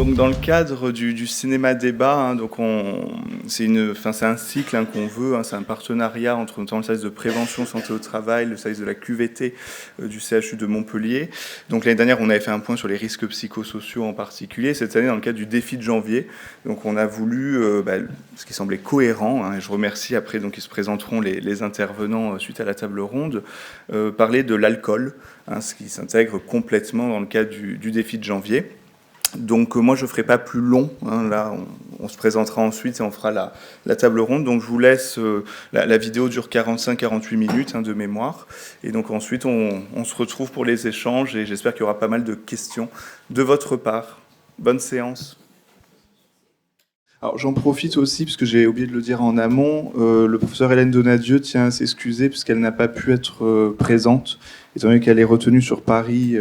Donc dans le cadre du cinéma débat, hein, donc c'est un cycle qu'on veut, c'est un partenariat entre notamment le service de prévention santé au travail, le service de la QVT du CHU de Montpellier. Donc l'année dernière, on avait fait un point sur les risques psychosociaux en particulier. Cette année, dans le cadre du défi de janvier, donc on a voulu, ce qui semblait cohérent, et je remercie après, donc ils se présenteront les intervenants suite à la table ronde, parler de l'alcool, ce qui s'intègre complètement dans le cadre du défi de janvier. Donc moi je ne ferai pas plus long, là on se présentera ensuite et on fera la table ronde, donc je vous laisse, la vidéo dure 45-48 minutes de mémoire, et donc ensuite on se retrouve pour les échanges et j'espère qu'il y aura pas mal de questions de votre part. Bonne séance. Alors j'en profite aussi, parce que j'ai oublié de le dire en amont, le professeur Hélène Donadieu tient à s'excuser puisqu'elle n'a pas pu être présente, étant donné qu'elle est retenue sur Paris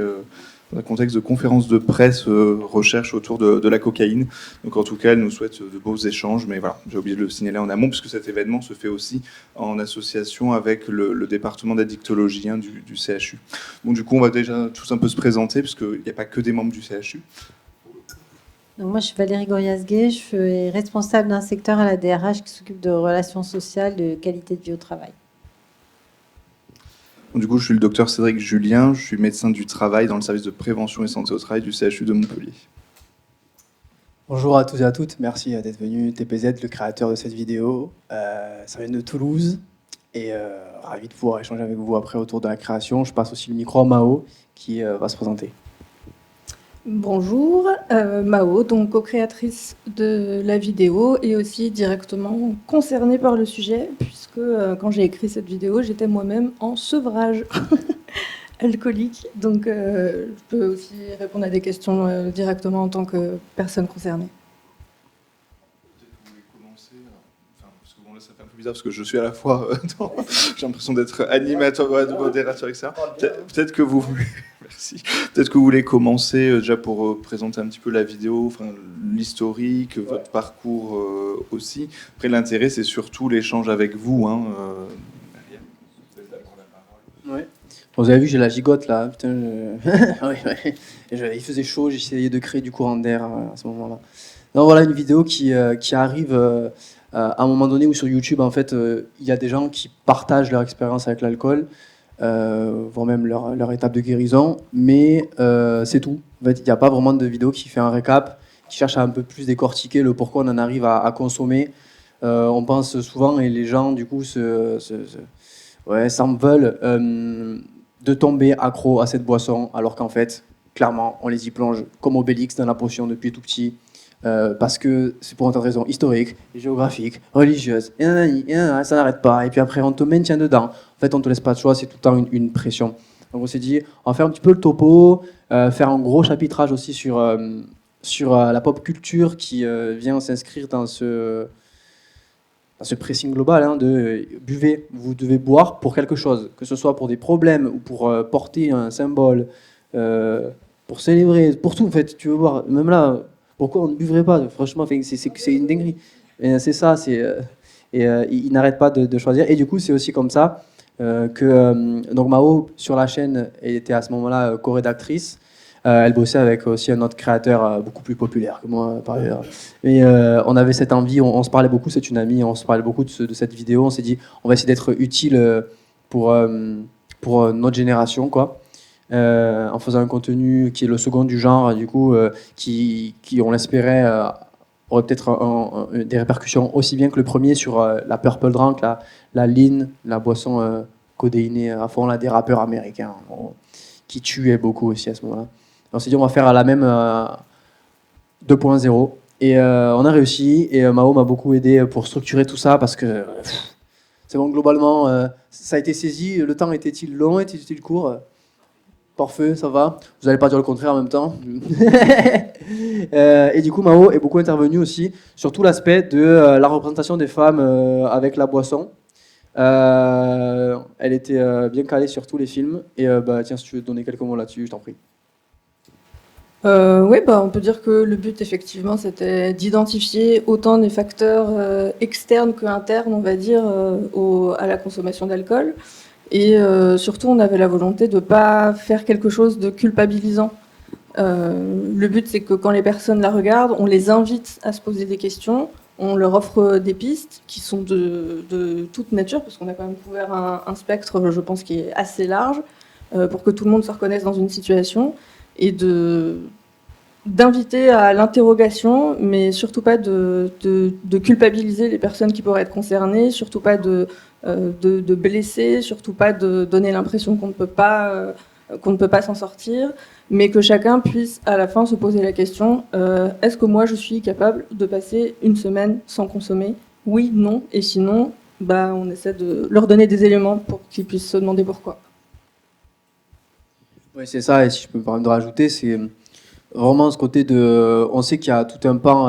dans un contexte de conférence de presse, recherche autour de la cocaïne. Donc en tout cas, elle nous souhaite de beaux échanges, mais voilà, j'ai oublié de le signaler en amont, puisque cet événement se fait aussi en association avec le département d'addictologie du CHU. Bon, du coup, on va déjà tous un peu se présenter, puisqu'il n'y a pas que des membres du CHU. Donc moi, je suis Valérie Gorias-Gay, je suis responsable d'un secteur à la DRH qui s'occupe de relations sociales, de qualité de vie au travail. Du coup, je suis le docteur Cédric Julien, je suis médecin du travail dans le service de prévention et santé au travail du CHU de Montpellier. Bonjour à tous et à toutes, merci d'être venu. TPZ, le créateur de cette vidéo. Ça vient de Toulouse et ravi de pouvoir échanger avec vous après autour de la création. Je passe aussi le micro à Mao qui va se présenter. Bonjour, Mao, donc co-créatrice de la vidéo et aussi directement concernée par le sujet, puisque quand j'ai écrit cette vidéo, j'étais moi-même en sevrage alcoolique. Donc je peux aussi répondre à des questions directement en tant que personne concernée. Parce que bon, là, ça fait un peu bizarre parce que je suis à la fois, j'ai l'impression d'être animateur, modérateur, etc. Peut-être que vous voulez... Merci. Peut-être que vous voulez commencer déjà pour présenter un petit peu la vidéo, l'historique, votre parcours aussi. Après, l'intérêt, c'est surtout l'échange avec vous. Ouais. Bon, vous avez vu, j'ai la gigote là. Putain, ouais. Il faisait chaud, j'essayais de créer du courant d'air à ce moment-là. Non, voilà une vidéo qui arrive à un moment donné où sur YouTube, en fait, il y a des gens qui partagent leur expérience avec l'alcool. Voire même leur étape de guérison, mais c'est tout. En fait, il n'y a pas vraiment de vidéo qui fait un récap, qui cherche à un peu plus décortiquer le pourquoi on en arrive à consommer. On pense souvent, et les gens du coup s'en veulent de tomber accro à cette boisson, alors qu'en fait, clairement, on les y plonge comme Obélix dans la potion depuis tout petit. Parce que c'est pour une raison historique, géographique, religieuse, et ça n'arrête pas. Et puis après, on te maintient dedans. En fait, on te laisse pas de choix, c'est tout le temps une pression. Donc on s'est dit, on va faire un petit peu le topo, faire un gros chapitrage aussi sur la pop culture qui vient s'inscrire dans ce pressing global de buvez, vous devez boire pour quelque chose, que ce soit pour des problèmes ou pour porter un symbole, pour célébrer, pour tout en fait. Tu veux boire, même là. Pourquoi on ne buvrait pas? Franchement, c'est une dinguerie. Et c'est ça, il n'arrête pas de choisir. Et du coup, c'est aussi comme ça que donc Mao, sur la chaîne, était à ce moment-là co-rédactrice. Elle bossait avec aussi un autre créateur beaucoup plus populaire que moi, par ailleurs. Et on avait cette envie, on se parlait beaucoup, c'est une amie, on se parlait beaucoup de cette vidéo. On s'est dit, on va essayer d'être utile pour notre génération, quoi. En faisant un contenu qui est le second du genre, du coup, qui on l'espérait, aurait peut-être des répercussions aussi bien que le premier sur la purple drink, la lean, la boisson codéinée à fond, là, des rappeurs américains qui tuaient beaucoup aussi à ce moment-là. On s'est dit, on va faire à la même 2.0. Et on a réussi, et Mao m'a beaucoup aidé pour structurer tout ça, parce que c'est bon, globalement, ça a été saisi. Le temps était-il long, était-il court? Parfait, ça va. Vous n'allez pas dire le contraire en même temps. Et du coup, Mao est beaucoup intervenu aussi sur tout l'aspect de la représentation des femmes avec la boisson. Elle était bien calée sur tous les films. Et tiens, si tu veux donner quelques mots là-dessus, je t'en prie. Oui, on peut dire que le but, effectivement, c'était d'identifier autant des facteurs externes qu'internes, on va dire, à la consommation d'alcool. Et surtout, on avait la volonté de ne pas faire quelque chose de culpabilisant. Le but, c'est que quand les personnes la regardent, on les invite à se poser des questions, on leur offre des pistes qui sont de toute nature, parce qu'on a quand même couvert un spectre, je pense, qui est assez large, pour que tout le monde se reconnaisse dans une situation, et d'inviter à l'interrogation, mais surtout pas de culpabiliser les personnes qui pourraient être concernées, surtout pas de blesser, surtout pas de donner l'impression qu'on ne peut pas s'en sortir, mais que chacun puisse à la fin se poser la question, est-ce que moi je suis capable de passer une semaine sans consommer? Oui, non, et sinon, on essaie de leur donner des éléments pour qu'ils puissent se demander pourquoi. Oui, c'est ça, et si je peux me permettre de rajouter, c'est vraiment ce côté de... On sait qu'il y a tout un pan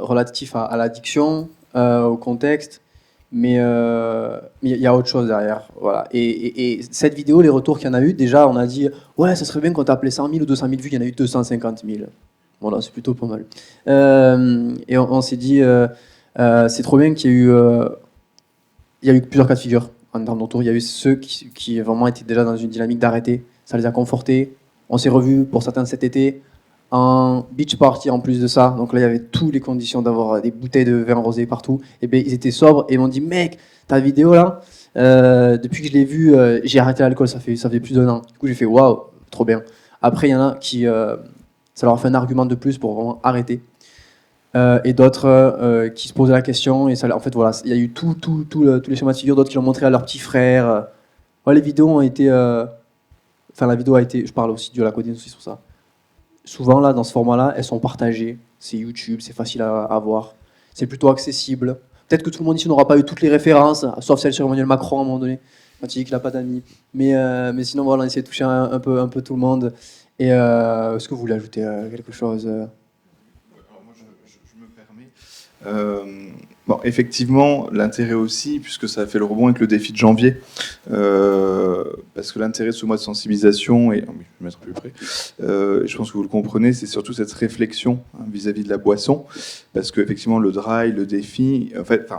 relatif à l'addiction, au contexte, mais il y a autre chose derrière. Voilà. Et cette vidéo, les retours qu'il y en a eu, déjà, on a dit « Ouais, ça serait bien qu'on t'appelait 100 000 ou 200 000 vues, il y en a eu 250 000. » Voilà, c'est plutôt pas mal. Et on s'est dit c'est trop bien qu'il y ait eu... il y a eu plusieurs cas de figure en termes de retour. Il y a eu ceux qui vraiment étaient déjà dans une dynamique d'arrêter. Ça les a confortés. On s'est revus pour certains cet été en beach party en plus de ça. Donc là, il y avait toutes les conditions d'avoir des bouteilles de vin rosé partout. Et bien, ils étaient sobres et ils m'ont dit, mec, ta vidéo là, depuis que je l'ai vue, j'ai arrêté l'alcool, ça fait plus d'1 an. Du coup, j'ai fait, waouh, trop bien. Après, il y en a qui, ça leur a fait un argument de plus pour vraiment arrêter. Et d'autres qui se posaient la question. Et ça, en fait, voilà, il y a eu tous les schémas de figure, d'autres qui l'ont montré à leurs petits frères. Ouais, les vidéos ont été... Enfin, la vidéo a été... Je parle aussi de la codine aussi sur ça. Souvent, là, dans ce format-là, elles sont partagées. C'est YouTube, c'est facile à voir. C'est plutôt accessible. Peut-être que tout le monde ici n'aura pas eu toutes les références, sauf celle sur Emmanuel Macron à un moment donné, quand il dit qu'il n'a pas d'amis. Mais sinon, voilà, on essaie de toucher un peu tout le monde. Et est-ce que vous voulez ajouter quelque chose Alors moi, je me permets. Bon, effectivement, l'intérêt aussi, puisque ça a fait le rebond avec le défi de janvier, parce que l'intérêt de ce mois de sensibilisation, et oui, je vais me mettre plus près, je pense que vous le comprenez, c'est surtout cette réflexion vis-à-vis de la boisson, parce qu'effectivement, le dry, le défi, en fait,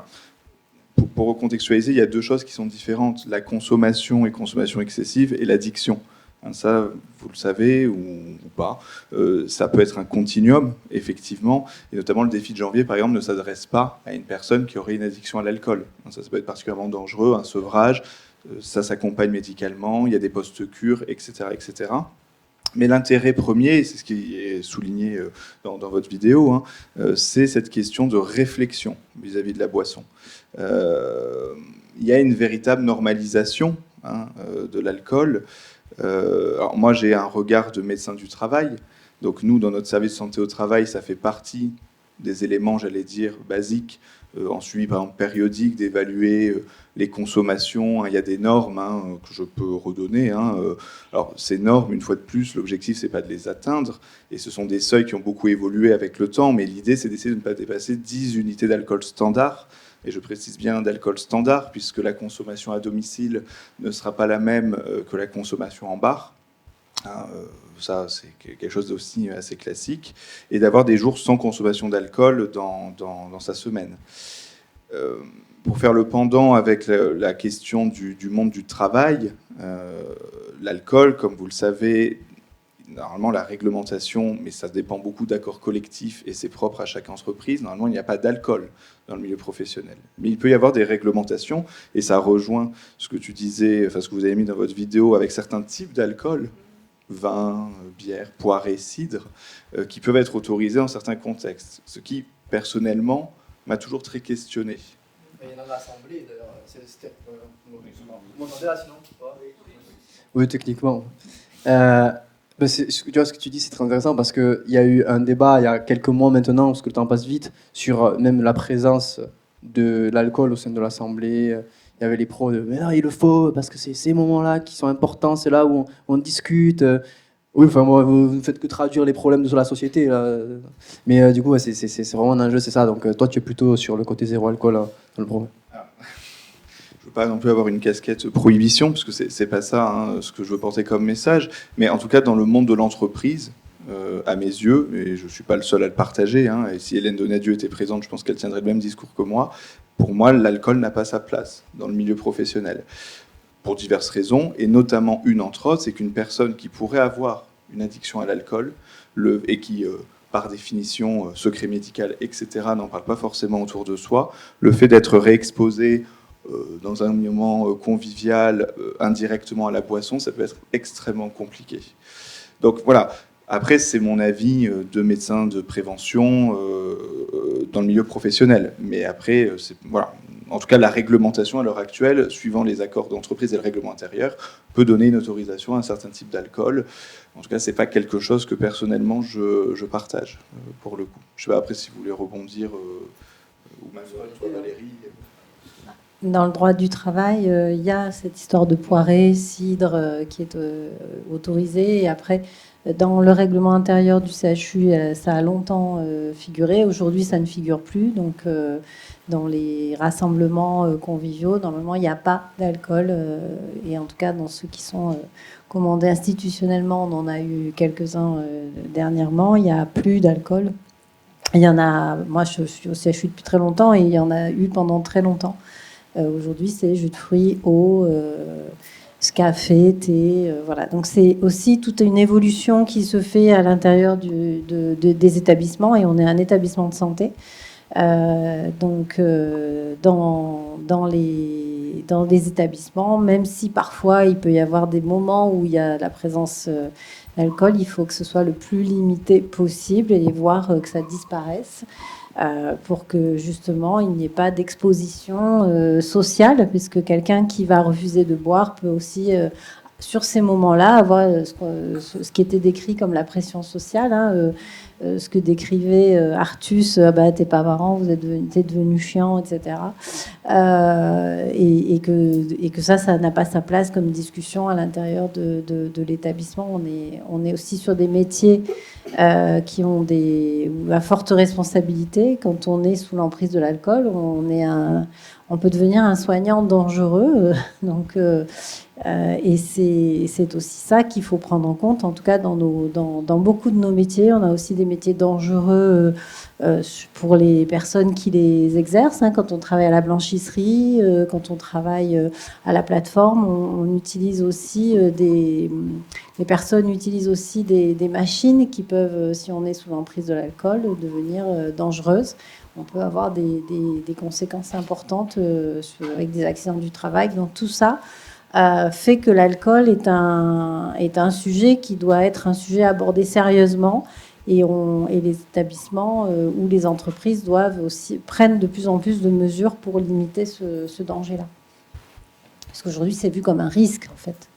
pour recontextualiser, il y a deux choses qui sont différentes, la consommation et consommation excessive, et l'addiction. Ça, vous le savez ou pas, ça peut être un continuum, effectivement, et notamment le défi de janvier, par exemple, ne s'adresse pas à une personne qui aurait une addiction à l'alcool. Ça peut être particulièrement dangereux, un sevrage, ça s'accompagne médicalement, il y a des post-cures, etc., etc. Mais l'intérêt premier, c'est ce qui est souligné dans votre vidéo, c'est cette question de réflexion vis-à-vis de la boisson. Il y a une véritable normalisation de l'alcool. Alors moi, j'ai un regard de médecin du travail. Donc nous, dans notre service de santé au travail, ça fait partie des éléments, j'allais dire, basiques, en suivi par exemple périodique, d'évaluer les consommations. Il y a des normes que je peux redonner. Alors ces normes, une fois de plus, l'objectif, c'est pas de les atteindre. Et ce sont des seuils qui ont beaucoup évolué avec le temps. Mais l'idée, c'est d'essayer de ne pas dépasser 10 unités d'alcool standard. Et je précise bien d'alcool standard, puisque la consommation à domicile ne sera pas la même que la consommation en bar. Ça, c'est quelque chose d'aussi assez classique. Et d'avoir des jours sans consommation d'alcool dans sa semaine. Pour faire le pendant avec la question du monde du travail, l'alcool, comme vous le savez, normalement, la réglementation, mais ça dépend beaucoup d'accords collectifs et c'est propre à chaque entreprise. Normalement, il n'y a pas d'alcool dans le milieu professionnel. Mais il peut y avoir des réglementations et ça rejoint ce que tu disais, enfin ce que vous avez mis dans votre vidéo avec certains types d'alcool, vin, bière, poirée, cidre, qui peuvent être autorisés dans certains contextes. Ce qui, personnellement, m'a toujours très questionné. Il y en a l'Assemblée, d'ailleurs. Vous m'entendez là, sinon? Oui, techniquement. Tu vois, ce que tu dis, c'est très intéressant parce qu'il y a eu un débat il y a quelques mois maintenant, parce que le temps passe vite, sur même la présence de l'alcool au sein de l'Assemblée. Il y avait les pros de « mais non, il le faut, parce que c'est ces moments-là qui sont importants, c'est là où on discute ». Oui, enfin, vous ne faites que traduire les problèmes de la société. Là. Mais du coup, ouais, c'est vraiment un enjeu, c'est ça. Donc toi, tu es plutôt sur le côté zéro alcool dans le problème. Je ne veux pas non plus avoir une casquette prohibition, parce que c'est pas ça ce que je veux porter comme message, mais en tout cas dans le monde de l'entreprise, à mes yeux, et je ne suis pas le seul à le partager, et si Hélène Donadieu était présente, je pense qu'elle tiendrait le même discours que moi, pour moi, l'alcool n'a pas sa place dans le milieu professionnel, pour diverses raisons, et notamment une entre autres, c'est qu'une personne qui pourrait avoir une addiction à l'alcool, et qui, par définition, secret médical, etc., n'en parle pas forcément autour de soi, le fait d'être réexposé dans un moment convivial, indirectement à la boisson, ça peut être extrêmement compliqué. Donc voilà. Après, c'est mon avis de médecin de prévention dans le milieu professionnel. Mais après, voilà. En tout cas, la réglementation à l'heure actuelle, suivant les accords d'entreprise et le règlement intérieur, peut donner une autorisation à un certain type d'alcool. En tout cas, c'est pas quelque chose que personnellement je partage pour le coup. Je sais pas après si vous voulez rebondir ou même toi, Valérie. Dans le droit du travail, il y a cette histoire de poirée, cidre qui est autorisée. Et après, dans le règlement intérieur du CHU, ça a longtemps figuré. Aujourd'hui, ça ne figure plus. Donc, dans les rassemblements conviviaux, normalement, il n'y a pas d'alcool. Et en tout cas, dans ceux qui sont commandés institutionnellement, on en a eu quelques-uns dernièrement, il n'y a plus d'alcool. Il y en a, moi, je suis au CHU depuis très longtemps et il y en a eu pendant très longtemps. Aujourd'hui, c'est jus de fruits, eau, café, thé, voilà. Donc c'est aussi toute une évolution qui se fait à l'intérieur des établissements, et on est un établissement de santé. Donc dans les établissements, même si parfois il peut y avoir des moments où il y a la présence d'alcool, il faut que ce soit le plus limité possible et voir que ça disparaisse. Pour que justement il n'y ait pas d'exposition sociale, puisque quelqu'un qui va refuser de boire peut aussi, sur ces moments-là, avoir ce qui était décrit comme la pression sociale, hein, ce que décrivait Artus, bah, t'es pas marrant, t'es devenu chiant, etc. Et que ça n'a pas sa place comme discussion à l'intérieur de l'établissement. On est aussi sur des métiers qui ont à forte responsabilité. Quand on est sous l'emprise de l'alcool, on peut devenir un soignant dangereux. Et c'est aussi ça qu'il faut prendre en compte. En tout cas, dans beaucoup de nos métiers, on a aussi des métiers dangereux pour les personnes qui les exercent. Hein. Quand on travaille à la blanchisserie, quand on travaille à la plateforme, on utilise aussi les personnes utilisent aussi des machines qui peuvent, si on est sous l'emprise de l'alcool, devenir dangereuses. On peut avoir des conséquences importantes avec des accidents du travail. Donc tout ça fait que l'alcool est un sujet qui doit être un sujet abordé sérieusement, et les établissements ou les entreprises prennent de plus en plus de mesures pour limiter ce danger-là. Parce qu'aujourd'hui, c'est vu comme un risque, en fait.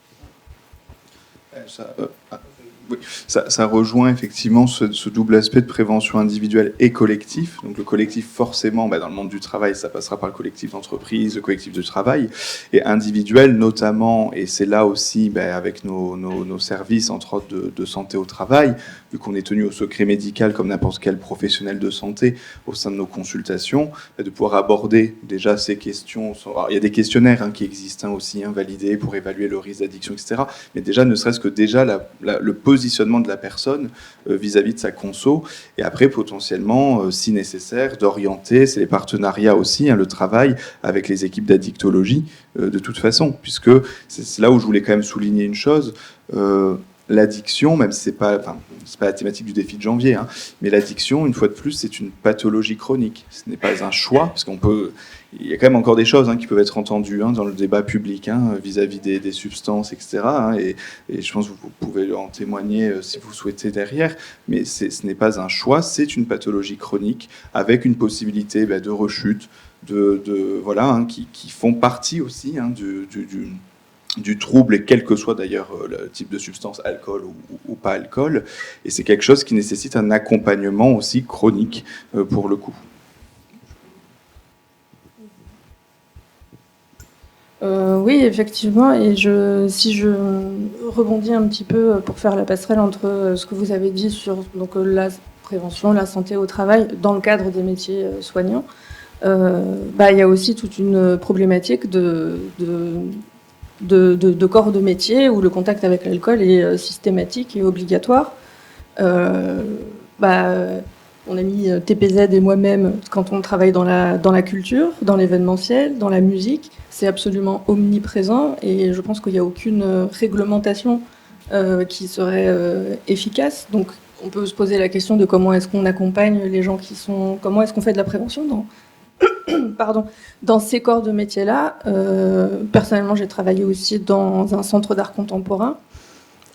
Oui, ça rejoint effectivement ce double aspect de prévention individuelle et collectif. Donc le collectif, forcément, dans le monde du travail, ça passera par le collectif d'entreprise, le collectif de travail, et individuel notamment, et c'est là aussi avec nos services, entre autres de santé au travail, vu qu'on est tenu au secret médical comme n'importe quel professionnel de santé au sein de nos consultations, de pouvoir aborder déjà ces questions. Alors, il y a des questionnaires qui existent aussi, validés pour évaluer le risque d'addiction, etc. Mais déjà, ne serait-ce que déjà le positionnement de la personne vis-à-vis de sa conso, et après potentiellement, si nécessaire, d'orienter, c'est les partenariats aussi, le travail avec les équipes d'addictologie, de toute façon, puisque c'est là où je voulais quand même souligner une chose. L'addiction, même si c'est pas la thématique du défi de janvier, mais l'addiction, une fois de plus, c'est une pathologie chronique. Ce n'est pas un choix, parce il y a quand même encore des choses qui peuvent être entendues dans le débat public vis-à-vis des substances, etc. Et je pense que vous pouvez en témoigner si vous souhaitez derrière, mais ce n'est pas un choix, c'est une pathologie chronique avec une possibilité de rechute, qui font partie aussi du trouble, et quel que soit d'ailleurs le type de substance, alcool ou pas alcool. Et c'est quelque chose qui nécessite un accompagnement aussi chronique pour le coup. Oui, effectivement. Et si je rebondis un petit peu pour faire la passerelle entre ce que vous avez dit sur la prévention, la santé au travail, dans le cadre des métiers soignants, il y a aussi toute une problématique de corps de métier où le contact avec l'alcool est systématique et obligatoire. On a mis TPZ et moi-même, quand on travaille dans la culture, dans l'événementiel, dans la musique, c'est absolument omniprésent, et je pense qu'il n'y a aucune réglementation qui serait efficace. Donc, on peut se poser la question de comment est-ce qu'on accompagne les gens comment est-ce qu'on fait de la prévention dans ces corps de métiers-là. Personnellement, j'ai travaillé aussi dans un centre d'art contemporain.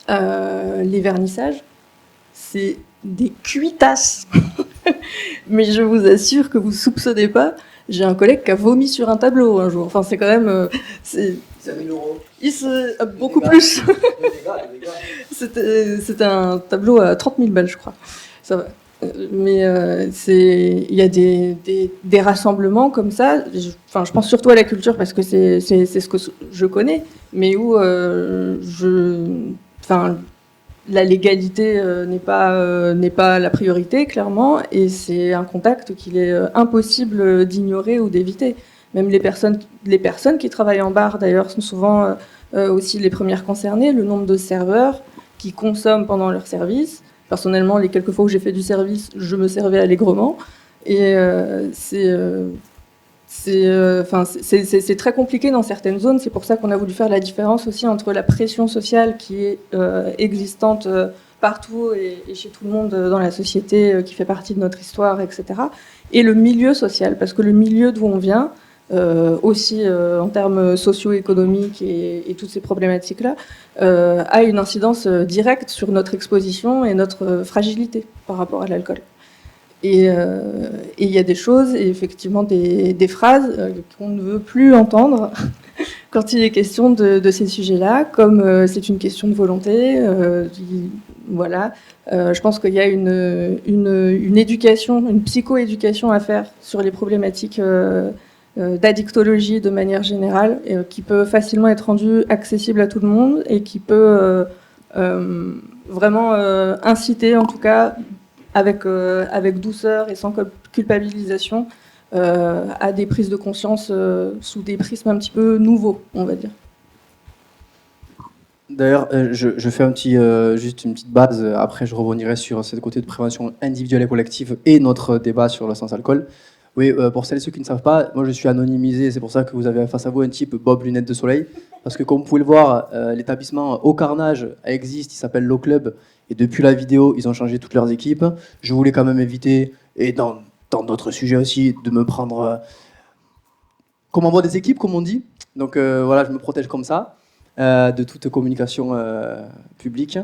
Les vernissages, c'est des cuitasses. Mais je vous assure que vous soupçonnez pas. J'ai un collègue qui a vomi sur un tableau un jour. Enfin, c'est quand même... c'est 5000 euros. Beaucoup plus. C'était un tableau à 30 000 balles, je crois. Ça va. Mais il y a des rassemblements comme ça. Je pense surtout à la culture parce que c'est ce que je connais, mais où la légalité n'est pas la priorité, clairement, et c'est un contact qu'il est impossible d'ignorer ou d'éviter. Même les personnes qui travaillent en bar, d'ailleurs, sont souvent aussi les premières concernées. Le nombre de serveurs qui consomment pendant leur service. Personnellement, les quelques fois où j'ai fait du service, je me servais allègrement. Et c'est très compliqué dans certaines zones. C'est pour ça qu'on a voulu faire la différence aussi entre la pression sociale qui est existante partout et chez tout le monde dans la société, qui fait partie de notre histoire, etc. Et le milieu social, parce que le milieu d'où on vient, aussi en termes socio-économiques et toutes ces problématiques-là, a une incidence directe sur notre exposition et notre fragilité par rapport à l'alcool. Et il y a des choses, et effectivement des phrases qu'on ne veut plus entendre quand il est question de ces sujets-là, comme c'est une question de volonté. Voilà. Je pense qu'il y a une éducation, une psycho-éducation à faire sur les problématiques d'addictologie de manière générale, qui peut facilement être rendue accessible à tout le monde et qui peut vraiment inciter, en tout cas, avec douceur et sans culpabilisation, à des prises de conscience sous des prismes un petit peu nouveaux, on va dire. D'ailleurs, je fais juste une petite base, après je rebondirai sur ce côté de prévention individuelle et collective et notre débat sur le sans alcool. Oui, pour celles et ceux qui ne savent pas, moi je suis anonymisé, c'est pour ça que vous avez face à vous un type Bob lunettes de soleil, parce que comme vous pouvez le voir, l'établissement Au Carnage existe, il s'appelle Low Club, et depuis la vidéo, ils ont changé toutes leurs équipes. Je voulais quand même éviter, et dans d'autres sujets aussi, de me prendre comme en bas des équipes, comme on dit. Donc voilà, je me protège comme ça, de toute communication publique,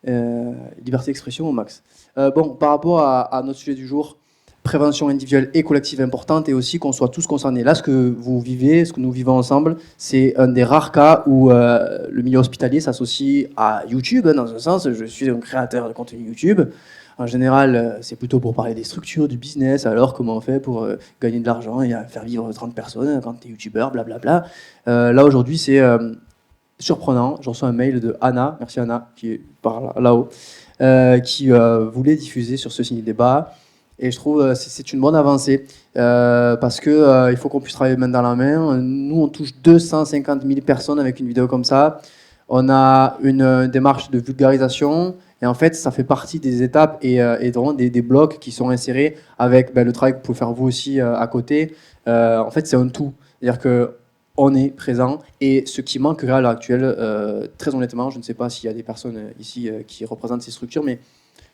liberté d'expression au max. Bon, par rapport à notre sujet du jour, prévention individuelle et collective importante, et aussi qu'on soit tous concernés. Là, ce que vous vivez, ce que nous vivons ensemble, c'est un des rares cas où le milieu hospitalier s'associe à YouTube. Dans un sens, je suis un créateur de contenu YouTube. En général, c'est plutôt pour parler des structures, du business, alors comment on fait pour gagner de l'argent et faire vivre 30 personnes quand tu es youtubeur, blablabla. Là, aujourd'hui, c'est surprenant. Je reçois un mail de Anna, merci Anna, qui est par là-haut, qui voulait diffuser sur ce signe débat. Et je trouve que c'est une bonne avancée parce que il faut qu'on puisse travailler main dans la main. Nous, on touche 250 000 personnes avec une vidéo comme ça. On a une démarche de vulgarisation et en fait, ça fait partie des étapes et vraiment des blocs qui sont insérés avec le travail que vous pouvez faire vous aussi à côté. En fait, c'est un tout. C'est-à-dire qu'on est présent et ce qui manquerait à l'heure actuelle, très honnêtement, je ne sais pas s'il y a des personnes ici qui représentent ces structures, mais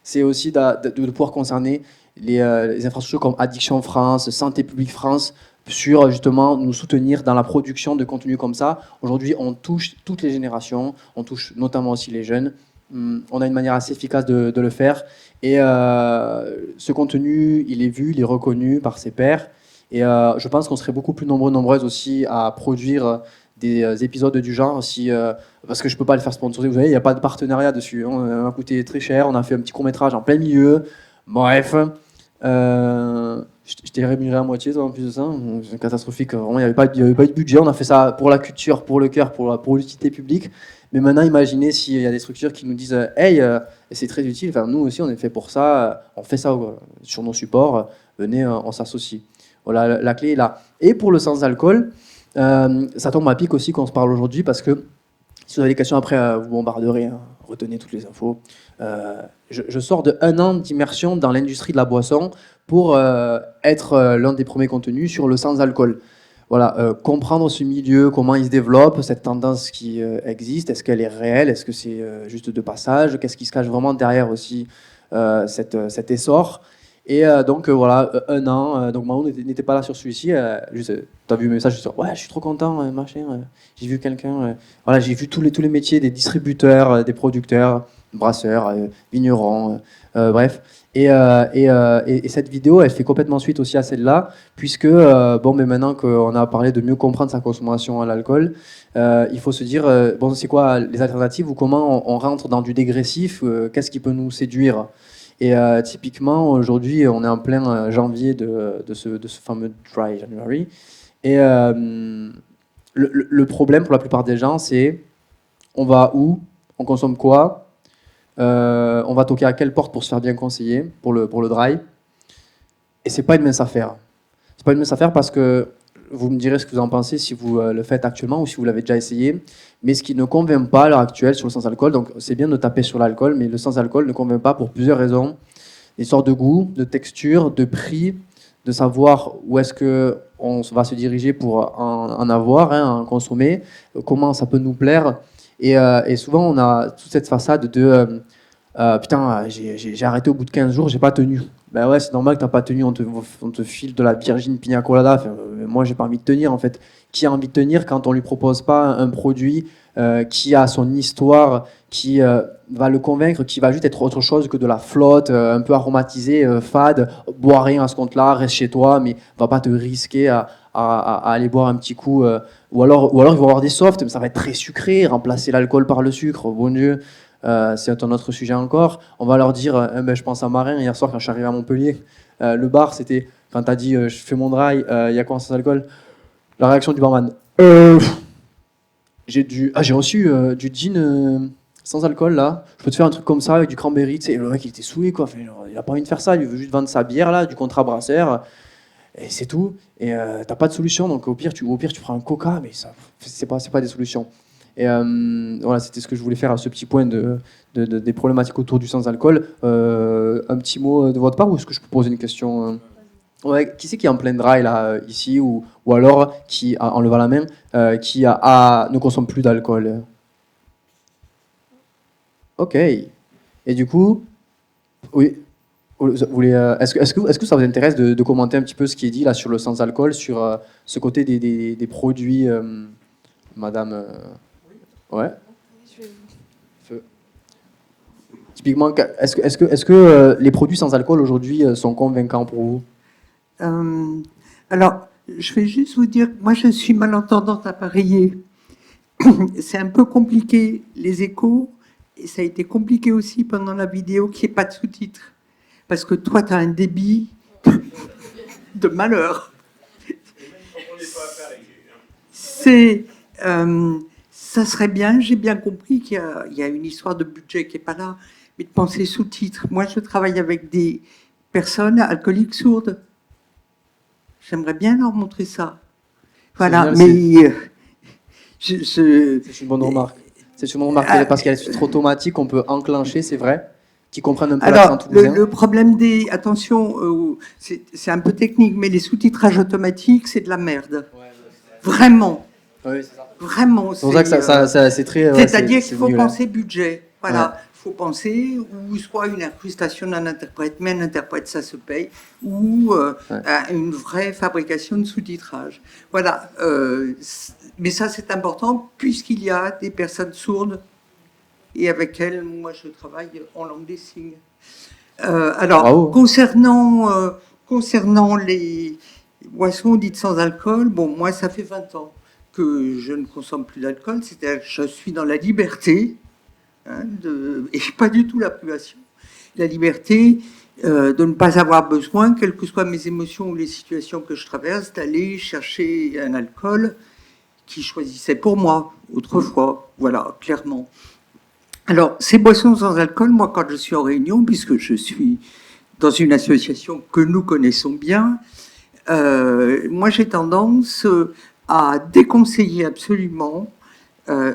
c'est aussi de pouvoir concerner les infrastructures comme Addiction France, Santé publique France, sur justement nous soutenir dans la production de contenu comme ça. Aujourd'hui, on touche toutes les générations, on touche notamment aussi les jeunes. On a une manière assez efficace de le faire. Et ce contenu, il est vu, il est reconnu par ses pairs. Et je pense qu'on serait beaucoup plus nombreuses aussi à produire des épisodes du genre, parce que je ne peux pas le faire sponsoriser. Vous savez, il n'y a pas de partenariat dessus. On m'a coûté très cher. On a fait un petit court-métrage en plein milieu. Bref. Je t'ai rémunéré à moitié, toi, en plus de ça. C'est catastrophique. Vraiment, il n'y avait pas de budget. On a fait ça pour la culture, pour le cœur, pour l'utilité publique. Mais maintenant, imaginez s'il y a des structures qui nous disent « Hey, c'est très utile. Enfin, nous aussi, on est fait pour ça. On fait ça sur nos supports. Venez, on s'associe. » Voilà, la clé est là. Et pour le sans-alcool, ça tombe à pic aussi qu'on se parle aujourd'hui parce que si vous avez des questions après, vous bombarderez. Hein. Retenez toutes les infos. Je sors de 1 an d'immersion dans l'industrie de la boisson pour être l'un des premiers contenus sur le sans-alcool. voilà, comprendre ce milieu, comment il se développe, cette tendance qui existe, est-ce qu'elle est réelle, est-ce que c'est juste de passage, qu'est-ce qui se cache vraiment derrière aussi cet essor. Et donc voilà, 1 an, donc Manon n'était pas là sur celui-ci, juste, t'as vu le message, je suis ouais, je suis trop content, machin, j'ai vu quelqu'un, voilà, j'ai vu tous les métiers des distributeurs, des producteurs, brasseurs, vignerons, bref. Et cette vidéo, elle fait complètement suite aussi à celle-là, puisque bon, mais maintenant qu'on a parlé de mieux comprendre sa consommation à l'alcool, il faut se dire bon, c'est quoi les alternatives ou comment on rentre dans du dégressif, qu'est-ce qui peut nous séduire. Et typiquement, aujourd'hui, on est en plein janvier de ce fameux Dry January. Et le problème pour la plupart des gens, c'est on va où, on consomme quoi, on va toquer à quelle porte pour se faire bien conseiller pour le dry. Et c'est pas une mince affaire. C'est pas une mince affaire parce que vous me direz ce que vous en pensez si vous le faites actuellement ou si vous l'avez déjà essayé. Mais ce qui ne convainc pas à l'heure actuelle sur le sans-alcool, donc c'est bien de taper sur l'alcool, mais le sans-alcool ne convainc pas pour plusieurs raisons. Des sortes de goût, de texture, de prix, de savoir où est-ce qu'on va se diriger pour en avoir, en consommer, comment ça peut nous plaire. Et souvent, on a toute cette façade de putain, j'ai arrêté au bout de 15 jours, j'ai pas tenu. Ben ouais, c'est normal que t'as pas tenu, on te file de la Virgin Pina Colada. Enfin, moi, j'ai pas envie de tenir en fait. Qui a envie de tenir quand on lui propose pas un produit qui a son histoire, qui va le convaincre, qui va juste être autre chose que de la flotte, un peu aromatisée, fade, bois rien à ce compte-là, reste chez toi, mais va pas te risquer à aller boire un petit coup. Ou alors ils vont avoir des softs, mais ça va être très sucré, remplacer l'alcool par le sucre, bon Dieu. C'est un autre sujet encore. On va leur dire, ben, je pense à Marin, hier soir quand je suis arrivé à Montpellier, le bar, c'était, quand tu as dit, je fais mon dry, il y a quoi sans alcool? La réaction du barman, j'ai reçu du gin sans alcool là, je peux te faire un truc comme ça avec du cranberry, tu sais, le mec il était saoulé quoi, enfin, genre, il a pas envie de faire ça, il veut juste vendre sa bière là, du contrat brasseur, et c'est tout, et t'as pas de solution, donc au pire tu prends un coca, mais ça, c'est pas des solutions. Et voilà, c'était ce que je voulais faire à ce petit point des problématiques autour du sans-alcool. Un petit mot de votre part, ou est-ce que je peux poser une question ouais, qui c'est qui est en plein dry là, ici, ou alors qui, en levant la main, qui ne consomme plus d'alcool? Ok. Et du coup, oui. Est-ce que ça vous intéresse de commenter un petit peu ce qui est dit là sur le sans-alcool, sur ce côté des produits, Madame ouais. Feu. Typiquement, est-ce que les produits sans alcool aujourd'hui sont convaincants pour vous? Alors, je vais juste vous dire, moi je suis malentendante appareillée. C'est un peu compliqué les échos, et ça a été compliqué aussi pendant la vidéo qu'il n'y ait pas de sous-titres. Parce que toi, tu as un débit de malheur. C'est... ça serait bien, j'ai bien compris qu'il y a une histoire de budget qui n'est pas là, mais de penser sous-titres. Moi, je travaille avec des personnes alcooliques sourdes. J'aimerais bien leur montrer ça. Voilà, bien, mais... C'est une bonne remarque. C'est une bonne remarque, parce qu'elle est suite automatique, on peut enclencher, c'est vrai, qui comprennent un peu l'accent toulousain. Le problème des... Attention, c'est un peu technique, mais les sous-titrages automatiques, c'est de la merde. Vraiment. Oui, c'est ça. Vraiment. C'est pour ça que c'est très... C'est-à-dire qu'il faut penser budget. Voilà. Il faut penser ou soit une incrustation d'un interprète, mais un interprète, ça se paye, ou une vraie fabrication de sous-titrage. Voilà. Mais ça, c'est important, puisqu'il y a des personnes sourdes, et avec elles, moi, je travaille en langue des signes. Alors, concernant les boissons dites sans alcool, bon, moi, ça fait 20 ans que je ne consomme plus d'alcool, c'est-à-dire que je suis dans la liberté, et pas du tout la privation, la liberté de ne pas avoir besoin, quelles que soient mes émotions ou les situations que je traverse, d'aller chercher un alcool qui choisissait pour moi autrefois, voilà, clairement. Alors, ces boissons sans alcool, moi, quand je suis en réunion, puisque je suis dans une association que nous connaissons bien, moi, j'ai tendance à déconseiller absolument,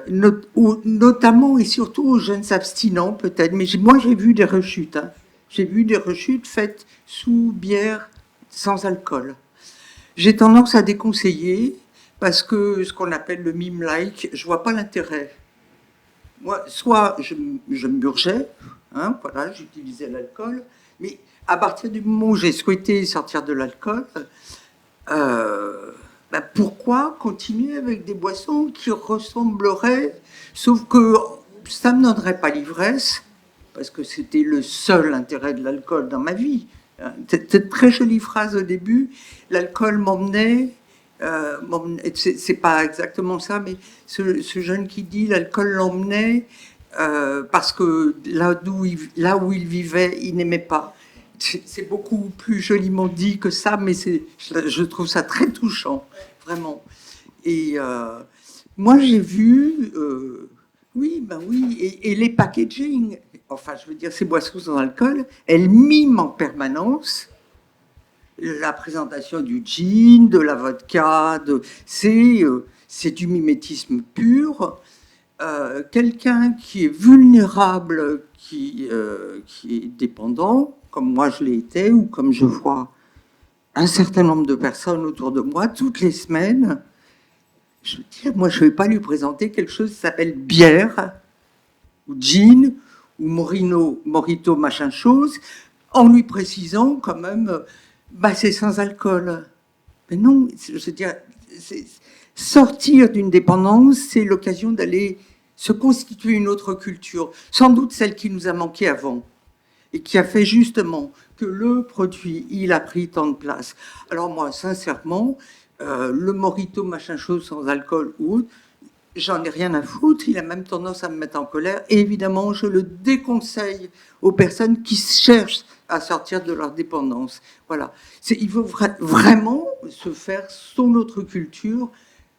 notamment et surtout aux jeunes abstinents peut-être, mais moi j'ai vu des rechutes, j'ai vu des rechutes faites sous bière sans alcool. J'ai tendance à déconseiller parce que ce qu'on appelle le mime-like, je vois pas l'intérêt. Moi, soit je me purgeais, hein, voilà, j'utilisais l'alcool, mais à partir du moment où j'ai souhaité sortir de l'alcool, pourquoi continuer avec des boissons qui ressembleraient, sauf que ça ne me donnerait pas l'ivresse, parce que c'était le seul intérêt de l'alcool dans ma vie. C'était une très jolie phrase au début, l'alcool m'emmenait, c'est pas exactement ça, mais ce jeune qui dit l'alcool l'emmenait parce que là où il vivait, il n'aimait pas. C'est beaucoup plus joliment dit que ça, mais je trouve ça très touchant, vraiment. Et moi, j'ai vu, oui, et les packaging, enfin, je veux dire, ces boissons sans alcool, elles miment en permanence la présentation du gin, de la vodka, c'est du mimétisme pur. Quelqu'un qui est vulnérable, qui est dépendant, comme moi je l'ai été, ou comme je vois un certain nombre de personnes autour de moi, toutes les semaines, je veux dire, moi je ne vais pas lui présenter quelque chose qui s'appelle bière, ou gin, ou morito, machin chose, en lui précisant quand même, c'est sans alcool. Mais non, je veux dire, sortir d'une dépendance, c'est l'occasion d'aller se constituer une autre culture, sans doute celle qui nous a manqué avant, et qui a fait justement que le produit, il a pris tant de place. Alors moi, sincèrement, le morito, machin chose, sans alcool ou autre, j'en ai rien à foutre, il a même tendance à me mettre en colère, et évidemment, je le déconseille aux personnes qui cherchent à sortir de leur dépendance. Voilà. Il faut vraiment se faire son autre culture,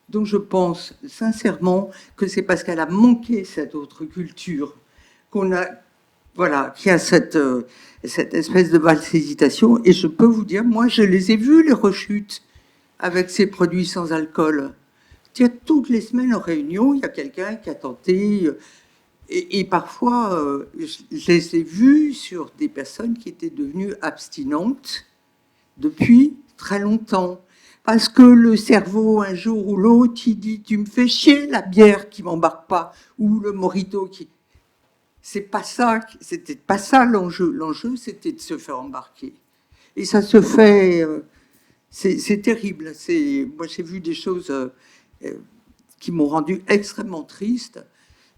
dont je pense sincèrement que c'est parce qu'elle a manqué cette autre culture qu'on a, voilà, qu'il y a cette espèce de valse hésitation. Et je peux vous dire, moi, je les ai vus, les rechutes, avec ces produits sans alcool. Toutes les semaines en réunion, il y a quelqu'un qui a tenté, et parfois, je les ai vus sur des personnes qui étaient devenues abstinentes depuis très longtemps. Parce que le cerveau, un jour ou l'autre, il dit « tu me fais chier, la bière qui m'embarque pas » ou le morito qui... C'est pas ça, c'était pas ça l'enjeu. L'enjeu, c'était de se faire embarquer. Et ça se fait... c'est terrible. Moi, j'ai vu des choses qui m'ont rendu extrêmement triste.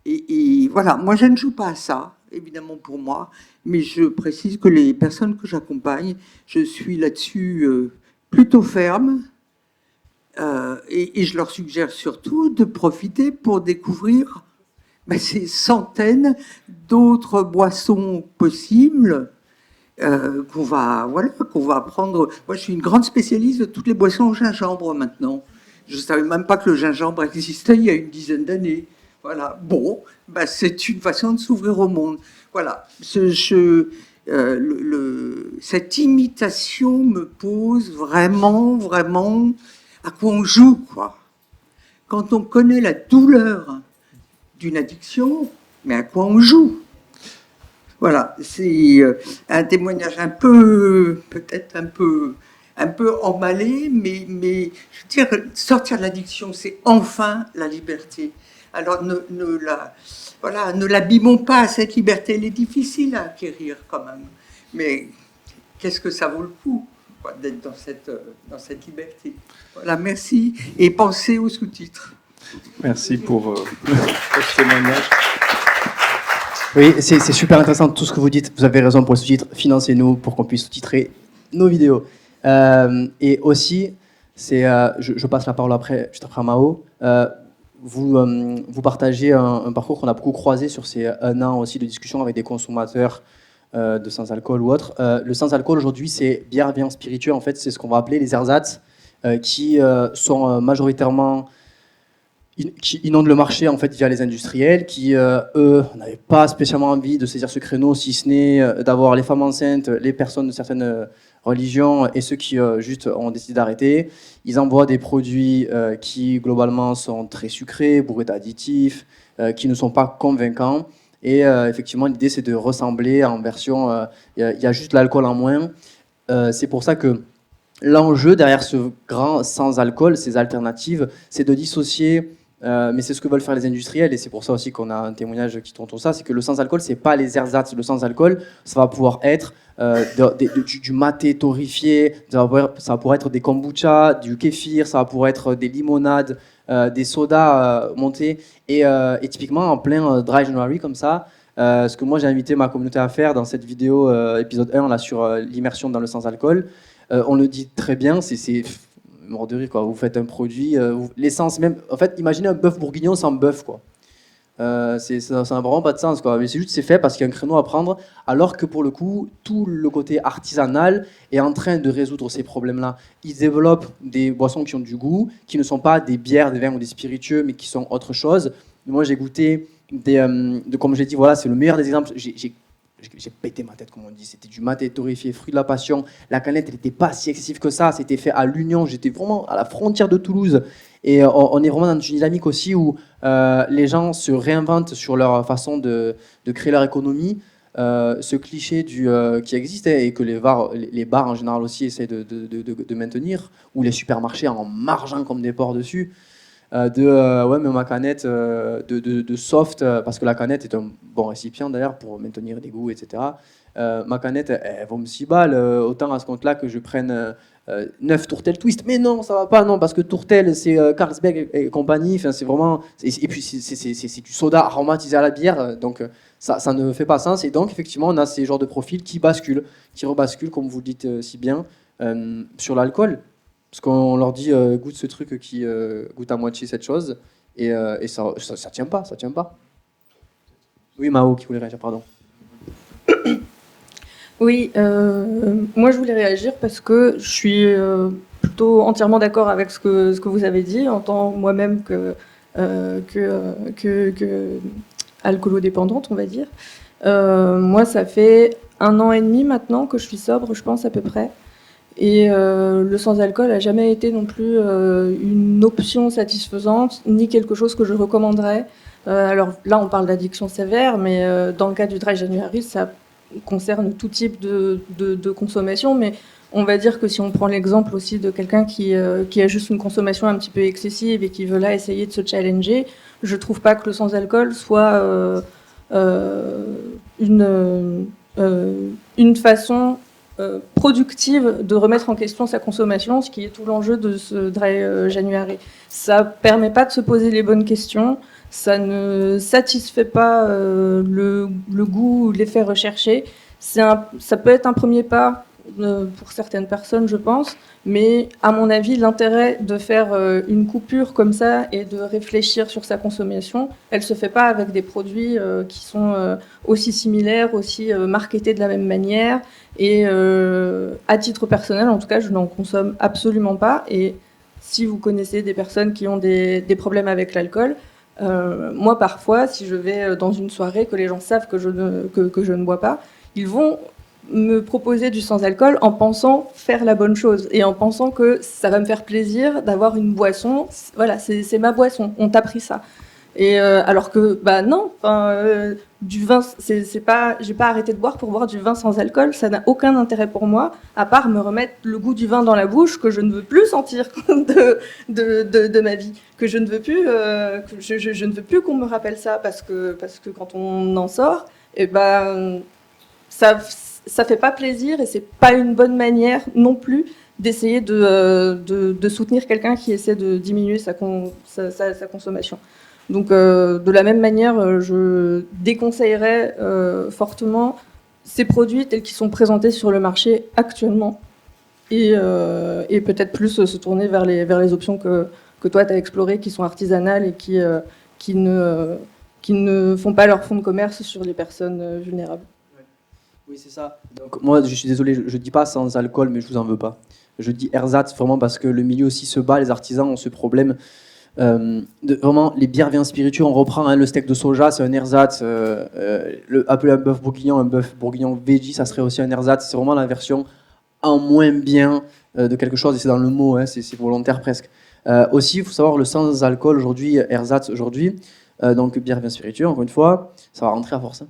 Et voilà, moi, je ne joue pas à ça, évidemment pour moi, mais je précise que les personnes que j'accompagne, je suis là-dessus plutôt ferme. Et je leur suggère surtout de profiter pour découvrir ces centaines d'autres boissons possibles qu'on va prendre. Moi, je suis une grande spécialiste de toutes les boissons au gingembre maintenant. Je ne savais même pas que le gingembre existait il y a une dizaine d'années. Voilà. Bon, c'est une façon de s'ouvrir au monde. Voilà. Cette imitation me pose vraiment, vraiment à quoi on joue, quoi. Quand on connaît la douleur d'une addiction, mais à quoi on joue? Voilà, c'est un témoignage peut-être un peu emballé, mais je veux dire, sortir de l'addiction, c'est enfin la liberté. Alors ne l'abîmons pas, cette liberté, elle est difficile à acquérir quand même. Mais qu'est-ce que ça vaut le coup d'être dans cette liberté? Voilà, merci. Et pensez aux sous-titres. Merci pour ce témoignage. Oui, c'est super intéressant tout ce que vous dites. Vous avez raison pour le sous-titre. Financez-nous pour qu'on puisse sous-titrer nos vidéos. Et aussi, je passe la parole juste après à Mao. Vous partagez un parcours qu'on a beaucoup croisé sur ces 1 an aussi de discussion avec des consommateurs de sans-alcool ou autre. Le sans-alcool aujourd'hui, c'est bière, vin spiritueux. En fait, c'est ce qu'on va appeler les ersatz, qui sont majoritairement qui inondent le marché en fait via les industriels, qui eux n'avaient pas spécialement envie de saisir ce créneau, si ce n'est d'avoir les femmes enceintes, les personnes de certaines religions et ceux qui juste ont décidé d'arrêter. Ils envoient des produits qui globalement sont très sucrés, bourrés d'additifs, qui ne sont pas convaincants. Et effectivement, l'idée c'est de ressembler en version, il y a juste l'alcool en moins. C'est pour ça que l'enjeu derrière ce grand sans alcool, ces alternatives, c'est de dissocier. Mais c'est ce que veulent faire les industriels et c'est pour ça aussi qu'on a un témoignage qui tourne sur ça, c'est que le sans-alcool, c'est pas les ersatz. Le sans-alcool, ça va pouvoir être du maté torréfié, ça va pouvoir être des kombucha, du kéfir, ça va pouvoir être des limonades, des sodas montés. Et typiquement, en plein dry January comme ça, ce que moi j'ai invité ma communauté à faire dans cette vidéo, épisode 1, là, sur l'immersion dans le sans-alcool, on le dit très bien, c'est mort de rire, quoi. Vous faites un produit, l'essence même. En fait, imaginez un bœuf bourguignon sans bœuf, quoi. Ça n'a vraiment pas de sens, quoi. Mais c'est juste c'est fait parce qu'il y a un créneau à prendre, alors que pour le coup, tout le côté artisanal est en train de résoudre ces problèmes-là. Ils développent des boissons qui ont du goût, qui ne sont pas des bières, des vins ou des spiritueux, mais qui sont autre chose. Moi, j'ai goûté comme j'ai dit, voilà, c'est le meilleur des exemples. J'ai pété ma tête, comme on dit. C'était du maté torréfié, fruit de la passion. La canette, elle n'était pas si excessive que ça. C'était fait à l'Union. J'étais vraiment à la frontière de Toulouse. Et on est vraiment dans une dynamique aussi où les gens se réinventent sur leur façon de créer leur économie. Ce cliché qui existe et que les bars en général aussi essaient de maintenir, ou les supermarchés en margeant comme des porcs dessus. Ouais, mais ma canette de soft, parce que la canette est un bon récipient d'ailleurs pour maintenir des goûts, etc. Ma canette, elle vaut 6 balles, autant à ce compte-là que je prenne 9 tourtelles twist. Mais non, ça va pas, non, parce que tourtelle, c'est Carlsberg et compagnie, c'est vraiment. Et puis c'est du soda aromatisé à la bière, donc ça ne fait pas sens. Et donc, effectivement, on a ces genres de profils qui rebasculent, comme vous le dites si bien, sur l'alcool. Parce qu'on leur dit goûte ce truc qui goûte à moitié cette chose et ça tient pas, ça tient pas. Oui, Mao qui voulait réagir, pardon. Oui, moi je voulais réagir parce que je suis plutôt entièrement d'accord avec ce que vous avez dit, en tant moi-même que alcoolodépendante, on va dire. Moi, ça fait 1 an et demi maintenant que je suis sobre, je pense à peu près. Et le sans-alcool n'a jamais été non plus une option satisfaisante, ni quelque chose que je recommanderais. Alors là, on parle d'addiction sévère, mais dans le cas du dry January, ça concerne tout type de consommation. Mais on va dire que si on prend l'exemple aussi de quelqu'un qui a juste une consommation un petit peu excessive et qui veut là essayer de se challenger, je ne trouve pas que le sans-alcool soit une façon productive de remettre en question sa consommation, ce qui est tout l'enjeu de ce dry January. Ça permet pas de se poser les bonnes questions, ça ne satisfait pas le goût ou l'effet recherché. Ça peut être un premier pas pour certaines personnes, je pense, mais à mon avis, l'intérêt de faire une coupure comme ça et de réfléchir sur sa consommation, elle se fait pas avec des produits qui sont aussi similaires, aussi marketés de la même manière. Et à titre personnel, en tout cas, je n'en consomme absolument pas. Et si vous connaissez des personnes qui ont des problèmes avec l'alcool, moi, parfois, si je vais dans une soirée que les gens savent que je ne bois pas, ils vont me proposer du sans-alcool en pensant faire la bonne chose et en pensant que ça va me faire plaisir d'avoir une boisson. Voilà, c'est ma boisson, on t'a pris ça. Et alors que, bah non, du vin, c'est pas, j'ai pas arrêté de boire pour boire du vin sans alcool, ça n'a aucun intérêt pour moi, à part me remettre le goût du vin dans la bouche que je ne veux plus sentir de ma vie, que je ne veux plus, je ne veux plus qu'on me rappelle ça, parce que quand on en sort, et ben, ça fait pas plaisir et c'est pas une bonne manière non plus d'essayer de soutenir quelqu'un qui essaie de diminuer sa consommation. Donc, de la même manière, je déconseillerais fortement ces produits tels qu'ils sont présentés sur le marché actuellement et peut-être plus se tourner vers les options que toi, tu as explorées, qui sont artisanales et qui ne font pas leur fonds de commerce sur les personnes vulnérables. Oui, c'est ça. Donc, moi, je suis désolé, je ne dis pas sans alcool, mais je vous en veux pas. Je dis ersatz vraiment parce que le milieu aussi se bat, les artisans ont ce problème. Vraiment, les bières viens spiritueux, on reprend le steak de soja, c'est un ersatz. Appeler un bœuf bourguignon veggie, ça serait aussi un ersatz. C'est vraiment la version en moins bien de quelque chose, et c'est dans le mot, hein, c'est volontaire presque. Aussi, il faut savoir le sans alcool aujourd'hui, ersatz aujourd'hui, donc bière viens spiritueux, encore une fois, ça va rentrer à force.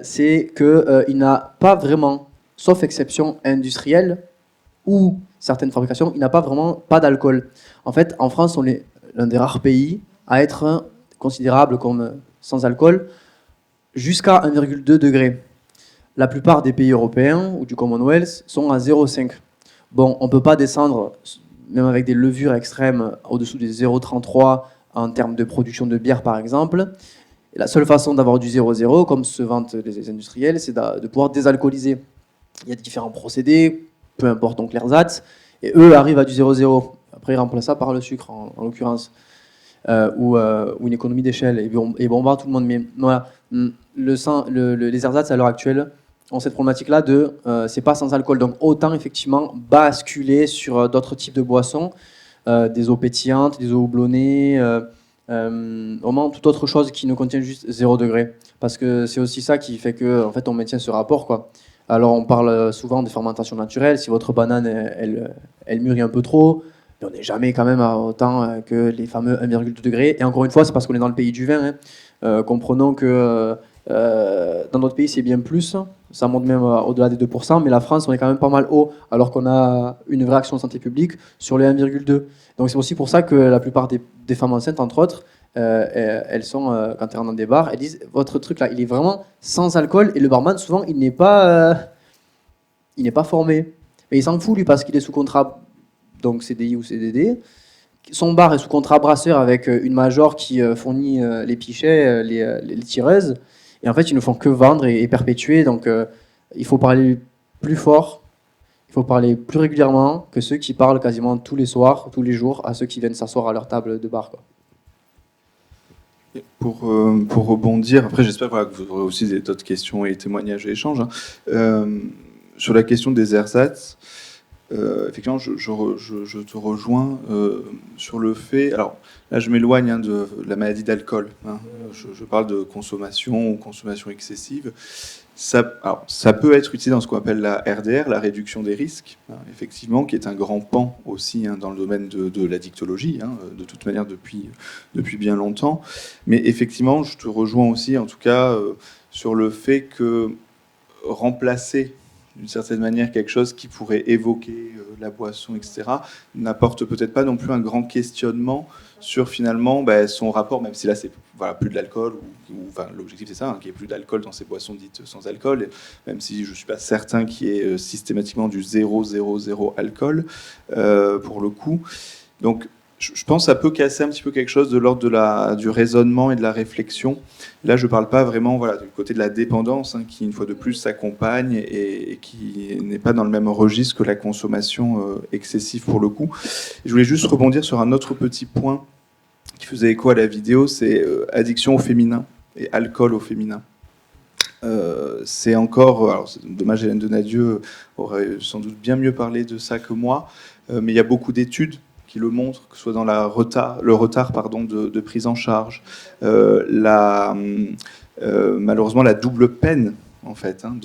C'est qu'il n'a pas vraiment, sauf exception industrielle, ou certaines fabrications, il n'a pas vraiment pas d'alcool. En fait, en France, on est l'un des rares pays à être considérable comme sans alcool jusqu'à 1,2 degré. La plupart des pays européens ou du Commonwealth sont à 0,5. Bon, on ne peut pas descendre, même avec des levures extrêmes, au-dessous des 0,33 en termes de production de bière, par exemple. Et la seule façon d'avoir du 0,0, comme se vantent les industriels, c'est de pouvoir désalcooliser. Il y a différents procédés, peu importe donc l'ersatz, et eux arrivent à du 0,0. Après, ils remplacent ça par le sucre, en l'occurrence, ou une économie d'échelle, et bombardent tout le monde. Mais voilà, les ersatz à l'heure actuelle ont cette problématique-là de c'est pas sans alcool, donc autant effectivement basculer sur d'autres types de boissons, des eaux pétillantes, des eaux houblonnées, vraiment toute autre chose qui ne contient juste 0 degré, parce que c'est aussi ça qui fait que en fait on maintient ce rapport, quoi. Alors on parle souvent de fermentation naturelle. Si votre banane elle mûrit un peu trop, on n'est jamais quand même à autant que les fameux 1,2 degrés. Et encore une fois, c'est parce qu'on est dans le pays du vin, hein. Comprenons que dans d'autres pays c'est bien plus, ça monte même au-delà des 2%, mais la France on est quand même pas mal haut, alors qu'on a une vraie action de santé publique sur les 1,2. Donc c'est aussi pour ça que la plupart des femmes enceintes, entre autres, elles sont, quand elles rentrent dans des bars, elles disent votre truc là il est vraiment sans alcool, et le barman souvent il n'est pas formé, mais il s'en fout lui parce qu'il est sous contrat, donc CDI ou CDD. Son bar est sous contrat brasseur avec une major qui fournit les pichets, les tireuses, et en fait ils ne font que vendre et perpétuer. Donc il faut parler plus fort, il faut parler plus régulièrement que ceux qui parlent quasiment tous les soirs, tous les jours, à ceux qui viennent s'asseoir à leur table de bar, quoi. Pour rebondir, après j'espère que vous aurez aussi d'autres questions et témoignages et échanges, hein. Sur la question des ersatz, effectivement je te rejoins sur le fait, alors là je m'éloigne, hein, de la maladie d'alcool, hein. Je parle de consommation ou consommation excessive. Ça peut être utilisé dans ce qu'on appelle la RDR, la réduction des risques, hein, effectivement, qui est un grand pan aussi, hein, dans le domaine de la dictologie, hein, de toute manière depuis bien longtemps. Mais effectivement, je te rejoins aussi, en tout cas, sur le fait que remplacer d'une certaine manière quelque chose qui pourrait évoquer la boisson, etc., n'apporte peut-être pas non plus un grand questionnement sur finalement son rapport, même si là c'est plus de l'alcool, enfin, l'objectif c'est ça, hein, qu'il n'y ait plus d'alcool dans ces boissons dites sans alcool, même si je ne suis pas certain qu'il y ait systématiquement du 0,0,0 alcool pour le coup. Donc je pense que ça peut casser un petit peu quelque chose de l'ordre du raisonnement et de la réflexion. Là, je ne parle pas vraiment du côté de la dépendance, hein, qui, une fois de plus, s'accompagne et qui n'est pas dans le même registre que la consommation excessive pour le coup. Et je voulais juste rebondir sur un autre petit point qui faisait écho à la vidéo, c'est addiction au féminin et alcool au féminin. C'est encore... Alors, c'est dommage, Hélène Donadieu aurait sans doute bien mieux parlé de ça que moi, mais il y a beaucoup d'études qui le montrent, que ce soit dans le retard de prise en charge, malheureusement la double peine, en fait, hein,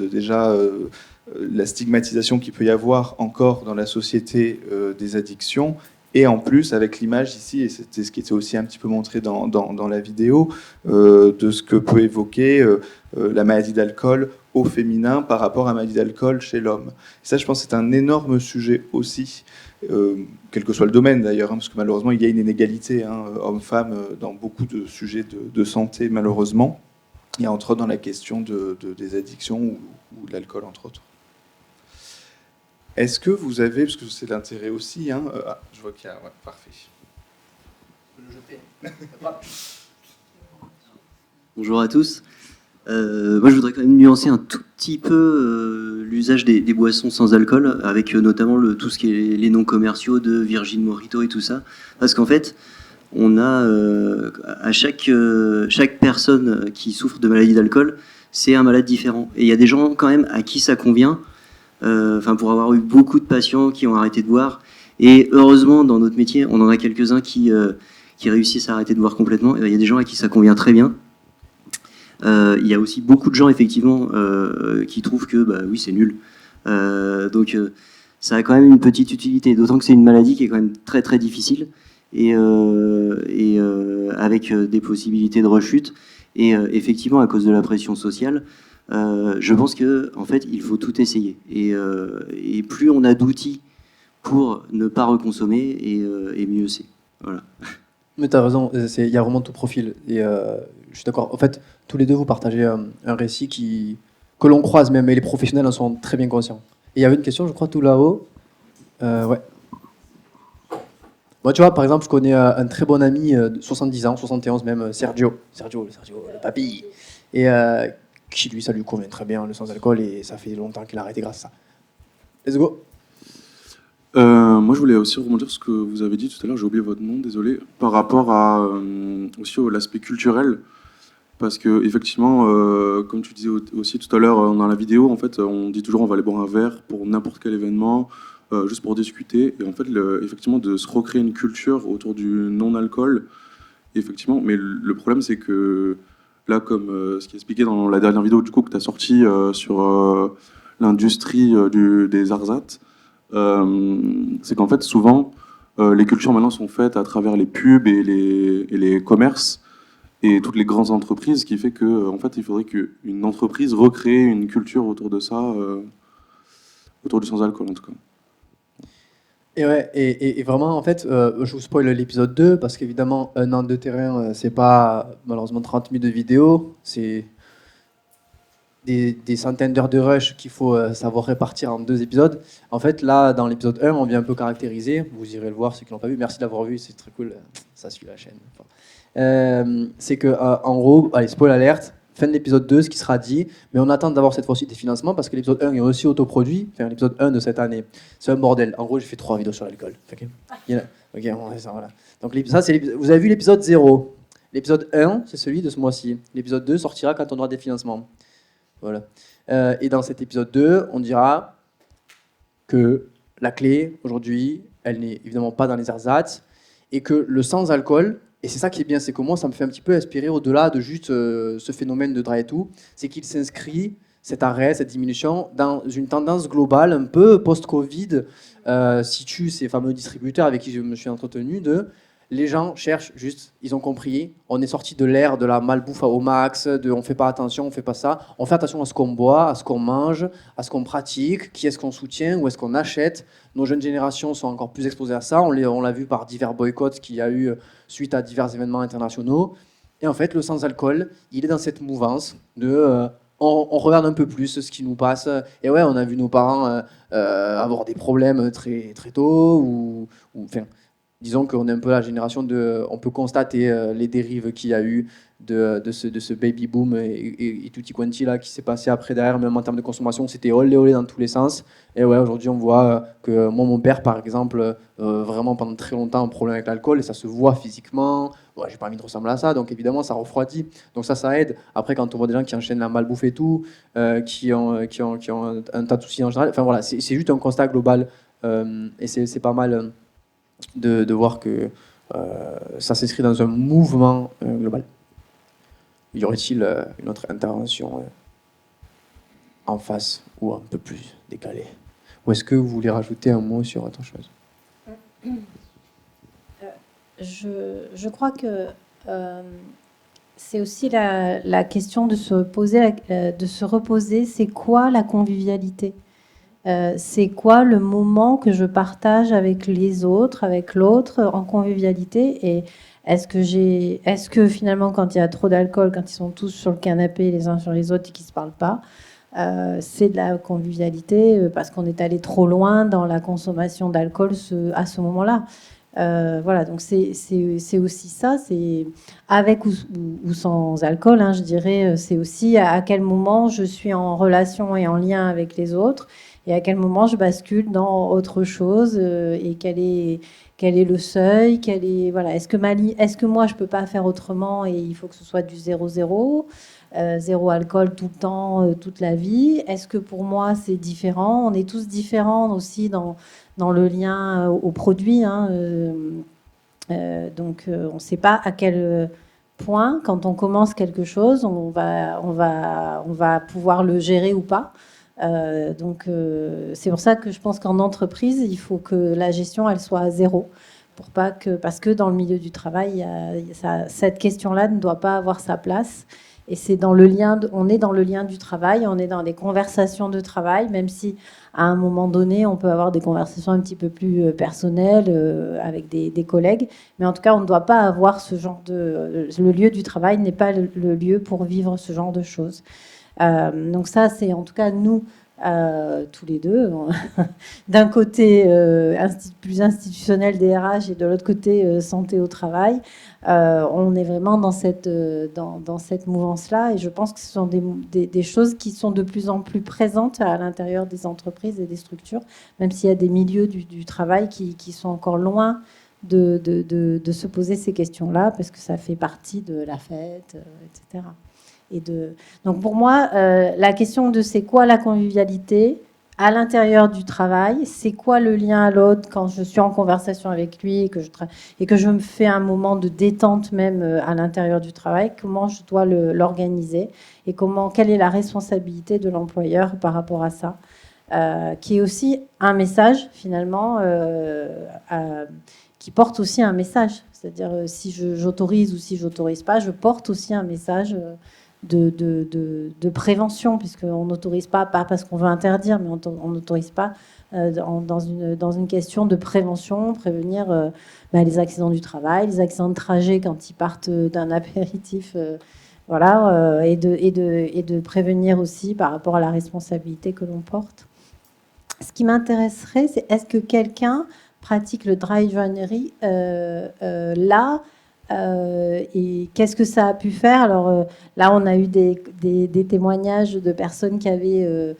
la stigmatisation qu'il peut y avoir encore dans la société des addictions, et en plus avec l'image ici, et c'était ce qui était aussi un petit peu montré dans la vidéo, de ce que peut évoquer la maladie d'alcool au féminin par rapport à la maladie d'alcool chez l'homme. Et ça, je pense que c'est un énorme sujet aussi, quel que soit le domaine d'ailleurs, hein, parce que malheureusement il y a une inégalité, hein, homme-femme dans beaucoup de sujets de santé malheureusement, et entre autres dans la question des addictions ou de l'alcool entre autres. Est-ce que vous avez, parce que c'est l'intérêt aussi, hein, je vois qu'il y a... Ouais, parfait. Bonjour à tous. Moi, je voudrais quand même nuancer un tout petit peu l'usage des boissons sans alcool, avec notamment tout ce qui est les noms commerciaux de Virgin Mojito et tout ça. Parce qu'en fait, on a à chaque personne qui souffre de maladie d'alcool, c'est un malade différent. Et il y a des gens quand même à qui ça convient. Pour avoir eu beaucoup de patients qui ont arrêté de boire, et heureusement dans notre métier on en a quelques-uns qui réussissent à arrêter de boire complètement, et il y a des gens à qui ça convient très bien. Il y a aussi beaucoup de gens effectivement qui trouvent que oui c'est nul, donc ça a quand même une petite utilité, d'autant que c'est une maladie qui est quand même très très difficile et avec des possibilités de rechute, et effectivement à cause de la pression sociale, je pense que en fait il faut tout essayer, et plus on a d'outils pour ne pas reconsommer et mieux c'est. Voilà. Mais t'as raison, il y a vraiment tout profil. Et je suis d'accord. En fait, tous les deux, vous partagez un récit que l'on croise même, et les professionnels en sont très bien conscients. Et il y avait une question, je crois, tout là-haut. Ouais. Moi, tu vois, par exemple, je connais un très bon ami de 70 ans, 71 même, Sergio, le papy. Et qui, lui, ça lui convient très bien, le sans-alcool, et ça fait longtemps qu'il a arrêté grâce à ça. Let's go. Moi, je voulais aussi rebondir sur ce que vous avez dit tout à l'heure, j'ai oublié votre nom, désolé, par rapport à aussi à l'aspect culturel, parce que effectivement, comme tu disais aussi tout à l'heure dans la vidéo, en fait, on dit toujours on va aller boire un verre pour n'importe quel événement, juste pour discuter, et en fait, effectivement, de se recréer une culture autour du non-alcool, effectivement, mais le problème, c'est que là, comme ce qui est expliqué dans la dernière vidéo du coup que tu as sorti sur l'industrie des ARSAT, c'est qu'en fait, souvent, les cultures maintenant sont faites à travers les pubs et les commerces et toutes les grandes entreprises, ce qui fait que, en fait, il faudrait qu'une entreprise recrée une culture autour de ça, autour du sans-alcool en tout cas. Et ouais, et vraiment, en fait, je vous spoil l'épisode 2, parce qu'évidemment, un an de terrain, c'est pas malheureusement 30 minutes de vidéo, c'est des centaines d'heures de rush qu'il faut savoir répartir en 2 épisodes. En fait, là, dans l'épisode 1, on vient un peu caractériser, vous irez le voir, ceux qui l'ont pas vu, merci de l'avoir vu, c'est très cool, ça suit la chaîne. Enfin, c'est que, en gros, allez, spoil alerte, fin de l'épisode 2, ce qui sera dit, mais on attend d'avoir cette fois-ci des financements, parce que l'épisode 1 est aussi autoproduit, enfin, l'épisode 1 de cette année, c'est un bordel. En gros, j'ai fait 3 vidéos sur l'alcool. Okay. Ok, bon, ça, voilà. Donc, ça, vous avez vu l'épisode 0. L'épisode 1, c'est celui de ce mois-ci. L'épisode 2 sortira quand on aura des financements. Voilà. Et dans cet épisode 2, on dira que la clé, aujourd'hui, elle n'est évidemment pas dans les ersatz, et que le sans-alcool, et c'est ça qui est bien, c'est que moi, ça me fait un petit peu inspirer au-delà de juste ce phénomène de dry et tout, c'est qu'il s'inscrit, cet arrêt, cette diminution, dans une tendance globale, un peu post-Covid, situe ces fameux distributeurs avec qui je me suis entretenu, les gens cherchent juste, ils ont compris, on est sorti de l'ère de la malbouffe au max, de on fait pas attention, on fait pas ça, on fait attention à ce qu'on boit, à ce qu'on mange, à ce qu'on pratique, qui est-ce qu'on soutient, où est-ce qu'on achète. Nos jeunes générations sont encore plus exposées à ça, on l'a vu par divers boycotts qu'il y a eu suite à divers événements internationaux. Et en fait, le sans-alcool, il est dans cette mouvance de... on regarde un peu plus ce qui nous passe. Et ouais, on a vu nos parents avoir des problèmes très, très tôt, enfin, disons qu'on est un peu la génération on peut constater les dérives qu'il y a eu de ce baby boom et tutti quanti là qui s'est passé après derrière, même en termes de consommation, c'était olé dans tous les sens. Et ouais, aujourd'hui on voit que moi, mon père par exemple, vraiment pendant très longtemps un problème avec l'alcool, et ça se voit physiquement. Ouais, j'ai pas envie de ressembler à ça, donc évidemment ça refroidit. Donc ça aide. Après, quand on voit des gens qui enchaînent la malbouffe et tout, qui ont un tas de soucis en général, enfin voilà, c'est juste un constat global, et c'est pas mal de voir que ça s'inscrit dans un mouvement global. Y aurait-il une autre intervention en face ou un peu plus décalée? Ou est-ce que vous voulez rajouter un mot sur autre chose? Je crois que c'est aussi la question de se poser, de se reposer, c'est quoi la convivialité? C'est quoi le moment que je partage avec les autres, avec l'autre, en convivialité? Et est-ce que finalement, quand il y a trop d'alcool, quand ils sont tous sur le canapé les uns sur les autres et qu'ils ne se parlent pas, c'est de la convivialité parce qu'on est allé trop loin dans la consommation d'alcool à ce moment-là? Voilà, donc c'est aussi ça, c'est avec ou sans alcool, hein, je dirais, c'est aussi à quel moment je suis en relation et en lien avec les autres, et à quel moment je bascule dans autre chose, et quel est le seuil, voilà, est-ce que moi je peux pas faire autrement et il faut que ce soit du 0-0, zéro alcool tout le temps, toute la vie? Est-ce que pour moi c'est différent? On est tous différents aussi dans le lien au produit, hein, donc on ne sait pas à quel point, quand on commence quelque chose, on va pouvoir le gérer ou pas. Donc c'est pour ça que je pense qu'en entreprise, il faut que la gestion elle soit à 0, parce que dans le milieu du travail, cette question-là ne doit pas avoir sa place. Et c'est dans le lien, on est dans le lien du travail, on est dans des conversations de travail, même si à un moment donné, on peut avoir des conversations un petit peu plus personnelles avec des collègues. Mais en tout cas, on ne doit pas avoir ce genre de... Le lieu du travail n'est pas le lieu pour vivre ce genre de choses. Donc ça, c'est en tout cas nous, tous les deux, d'un côté plus institutionnel des RH et de l'autre côté santé au travail. On est vraiment dans cette mouvance-là, et je pense que ce sont des choses qui sont de plus en plus présentes à l'intérieur des entreprises et des structures, même s'il y a des milieux du travail qui sont encore loin de se poser ces questions-là, parce que ça fait partie de la fête, etc. Donc pour moi, la question de c'est quoi la convivialité à l'intérieur du travail, c'est quoi le lien à l'autre quand je suis en conversation avec lui et que je me fais un moment de détente même à l'intérieur du travail, comment je dois l'organiser et quelle est la responsabilité de l'employeur par rapport à ça, qui est aussi un message finalement, qui porte aussi un message. C'est-à-dire si j'autorise ou si j'autorise pas, je porte aussi un message de prévention, puisqu'on n'autorise pas parce qu'on veut interdire, mais on n'autorise pas dans une question de prévention, prévenir les accidents du travail, les accidents de trajet quand ils partent d'un apéritif, voilà, et de prévenir aussi par rapport à la responsabilité que l'on porte. Ce qui m'intéresserait, c'est est-ce que quelqu'un pratique le dry January là, et qu'est-ce que ça a pu faire? Alors là, on a eu des témoignages de personnes qui avaient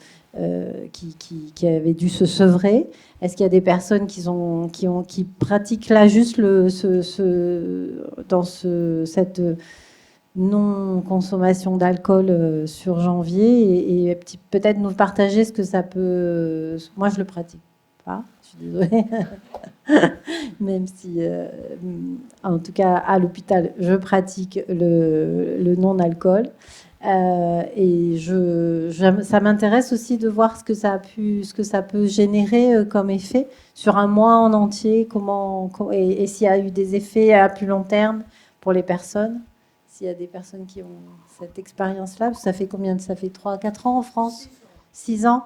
dû se sevrer. Est-ce qu'il y a des personnes qui pratiquent là juste cette non-consommation d'alcool sur janvier, et peut-être nous partager ce que ça peut... Moi, je le pratique pas, je suis désolée. Même si, en tout cas, à l'hôpital, je pratique le non-alcool. Et ça m'intéresse aussi de voir ce que ça peut générer comme effet sur un mois en entier, et s'il y a eu des effets à plus long terme pour les personnes, s'il y a des personnes qui ont cette expérience-là. Ça fait combien? Ça fait 3-4 ans en France? 6 ans.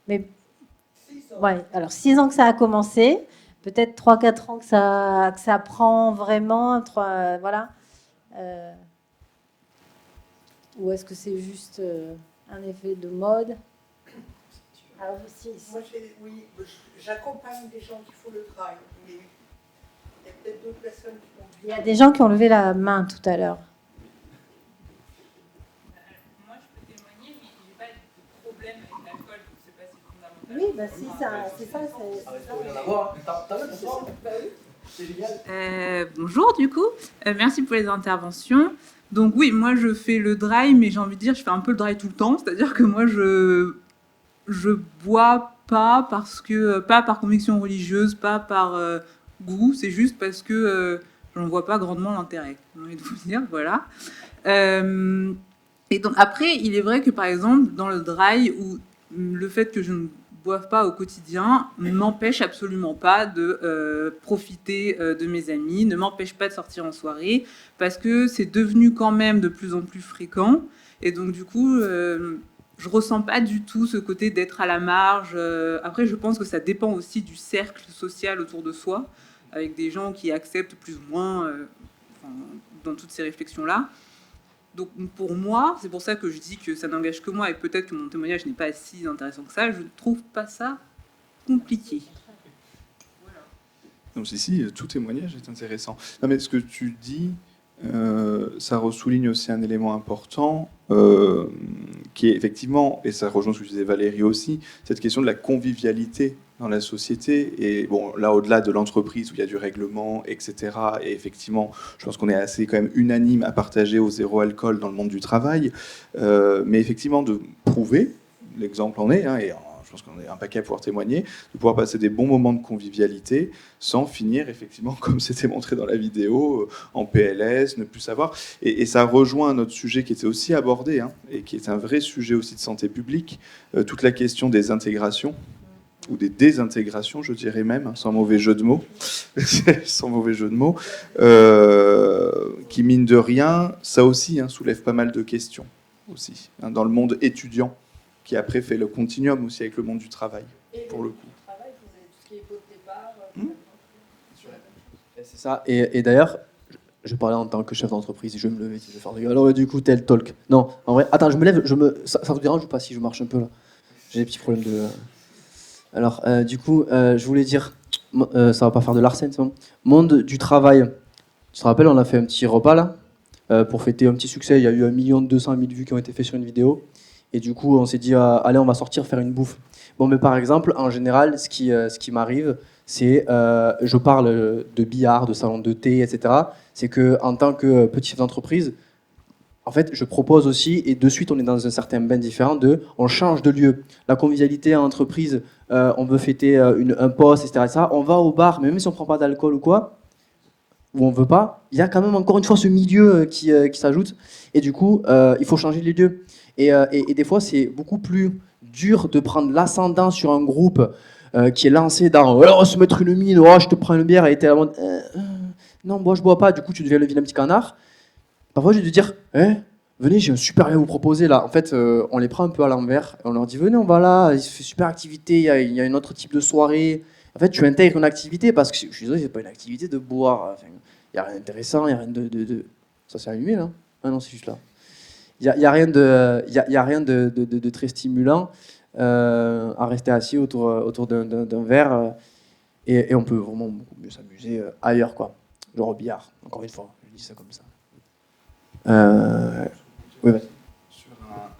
Mais ouais, alors 6 ans que ça a commencé. Peut-être 3-4 ans que ça prend vraiment, voilà. Ou est-ce que c'est juste un effet de mode? Alors, Moi, oui, j'accompagne des gens qui font le travail, mais il y a peut-être d'autres personnes qui l'ont vu. Il y a des gens qui ont levé la main tout à l'heure. Moi, je peux témoigner, mais je n'ai pas de problème avec l'alcool, donc je ne sais pas si c'est fondamental. Oui, bah si, c'est ça. Il y en a avoir. C'est génial. Bonjour, du coup. Merci pour les interventions. Donc oui, moi, je fais le dry, mais j'ai envie de dire, je fais un peu le dry tout le temps. C'est-à-dire que moi, je bois pas pas par conviction religieuse, pas par goût. C'est juste parce que j'en vois pas grandement l'intérêt. J'ai envie de vous dire, voilà. Et donc après, il est vrai que par exemple, dans le dry, où le fait que je ne boive pas au quotidien ne m'empêche absolument pas de profiter de mes amis, ne m'empêche pas de sortir en soirée, parce que c'est devenu quand même de plus en plus fréquent. Et donc du coup, je ressens pas du tout ce côté d'être à la marge. Après, je pense que ça dépend aussi du cercle social autour de soi, avec des gens qui acceptent plus ou moins dans toutes ces réflexions-là. Donc pour moi, c'est pour ça que je dis que ça n'engage que moi, et peut-être que mon témoignage n'est pas si intéressant que ça, je ne trouve pas ça compliqué. Voilà. Donc si, tout témoignage est intéressant. Non, mais ce que tu dis, ça ressouligne aussi un élément important, qui est effectivement, et ça rejoint ce que disait Valérie aussi, cette question de la convivialité dans la société. Et bon, là, au-delà de l'entreprise où il y a du règlement, etc., et effectivement, je pense qu'on est assez quand même unanime à partager au zéro alcool dans le monde du travail, mais effectivement, de prouver, l'exemple en est, et je pense qu'on est un paquet à pouvoir témoigner, de pouvoir passer des bons moments de convivialité sans finir, effectivement, comme c'était montré dans la vidéo, en PLS, ne plus savoir. Et ça rejoint un autre sujet qui était aussi abordé, et qui est un vrai sujet aussi de santé publique, toute la question des intégrations. ou des désintégrations, je dirais même, sans mauvais jeu de mots, sans mauvais jeu de mots, qui, mine de rien, ça aussi soulève pas mal de questions, aussi, dans le monde étudiant, qui après fait le continuum aussi avec le monde du travail, pour le coup. C'est ça. Et d'ailleurs, je parlais en tant que chef d'entreprise, je vais me lever, je vais faire de alors du coup, tel talk. Non, en vrai, attends, je me lève, ça vous dérange ou pas si je marche un peu là? J'ai des petits problèmes de... Alors, du coup, je voulais dire, ça va pas faire de l'arsène, ça. Monde du travail. Tu te rappelles, on a fait un petit repas là, pour fêter un petit succès. Il y a eu 1 200 000 vues qui ont été faits sur une vidéo. Et du coup, on s'est dit, allez, on va sortir faire une bouffe. Bon, mais par exemple, en général, ce qui m'arrive, c'est, je parle de billard, de salon de thé, etc. C'est qu'en tant que petit chef d'entreprise, en fait, je propose aussi, et de suite, on est dans un certain bain différent, on change de lieu. La convivialité en entreprise, on veut fêter un poste, etc., on va au bar, mais même si on ne prend pas d'alcool ou quoi, ou on ne veut pas, il y a quand même encore une fois ce milieu qui s'ajoute. Et du coup, il faut changer les lieux. Et des fois, c'est beaucoup plus dur de prendre l'ascendant sur un groupe qui est lancé dans « Oh, se mettre une mine, oh, je te prends une bière » et t'es là non, moi je bois pas, du coup tu deviens le vilain petit canard. Parfois j'ai dû dire venez, j'ai un super rien à vous proposer là. En fait, on les prend un peu à l'envers. On leur dit venez, on va là, il se fait super activité, il y a un autre type de soirée. En fait, tu intègres une activité parce que je suis désolé, c'est pas une activité de boire. Enfin, il n'y a rien d'intéressant, il n'y a rien de... Ça s'est allumé là? Ah non, c'est juste là. Il n'y a rien de très stimulant à rester assis autour d'un verre et on peut vraiment beaucoup mieux s'amuser ailleurs, quoi. Genre au billard, encore une fois, je dis ça comme ça. Oui, vas-y. Sur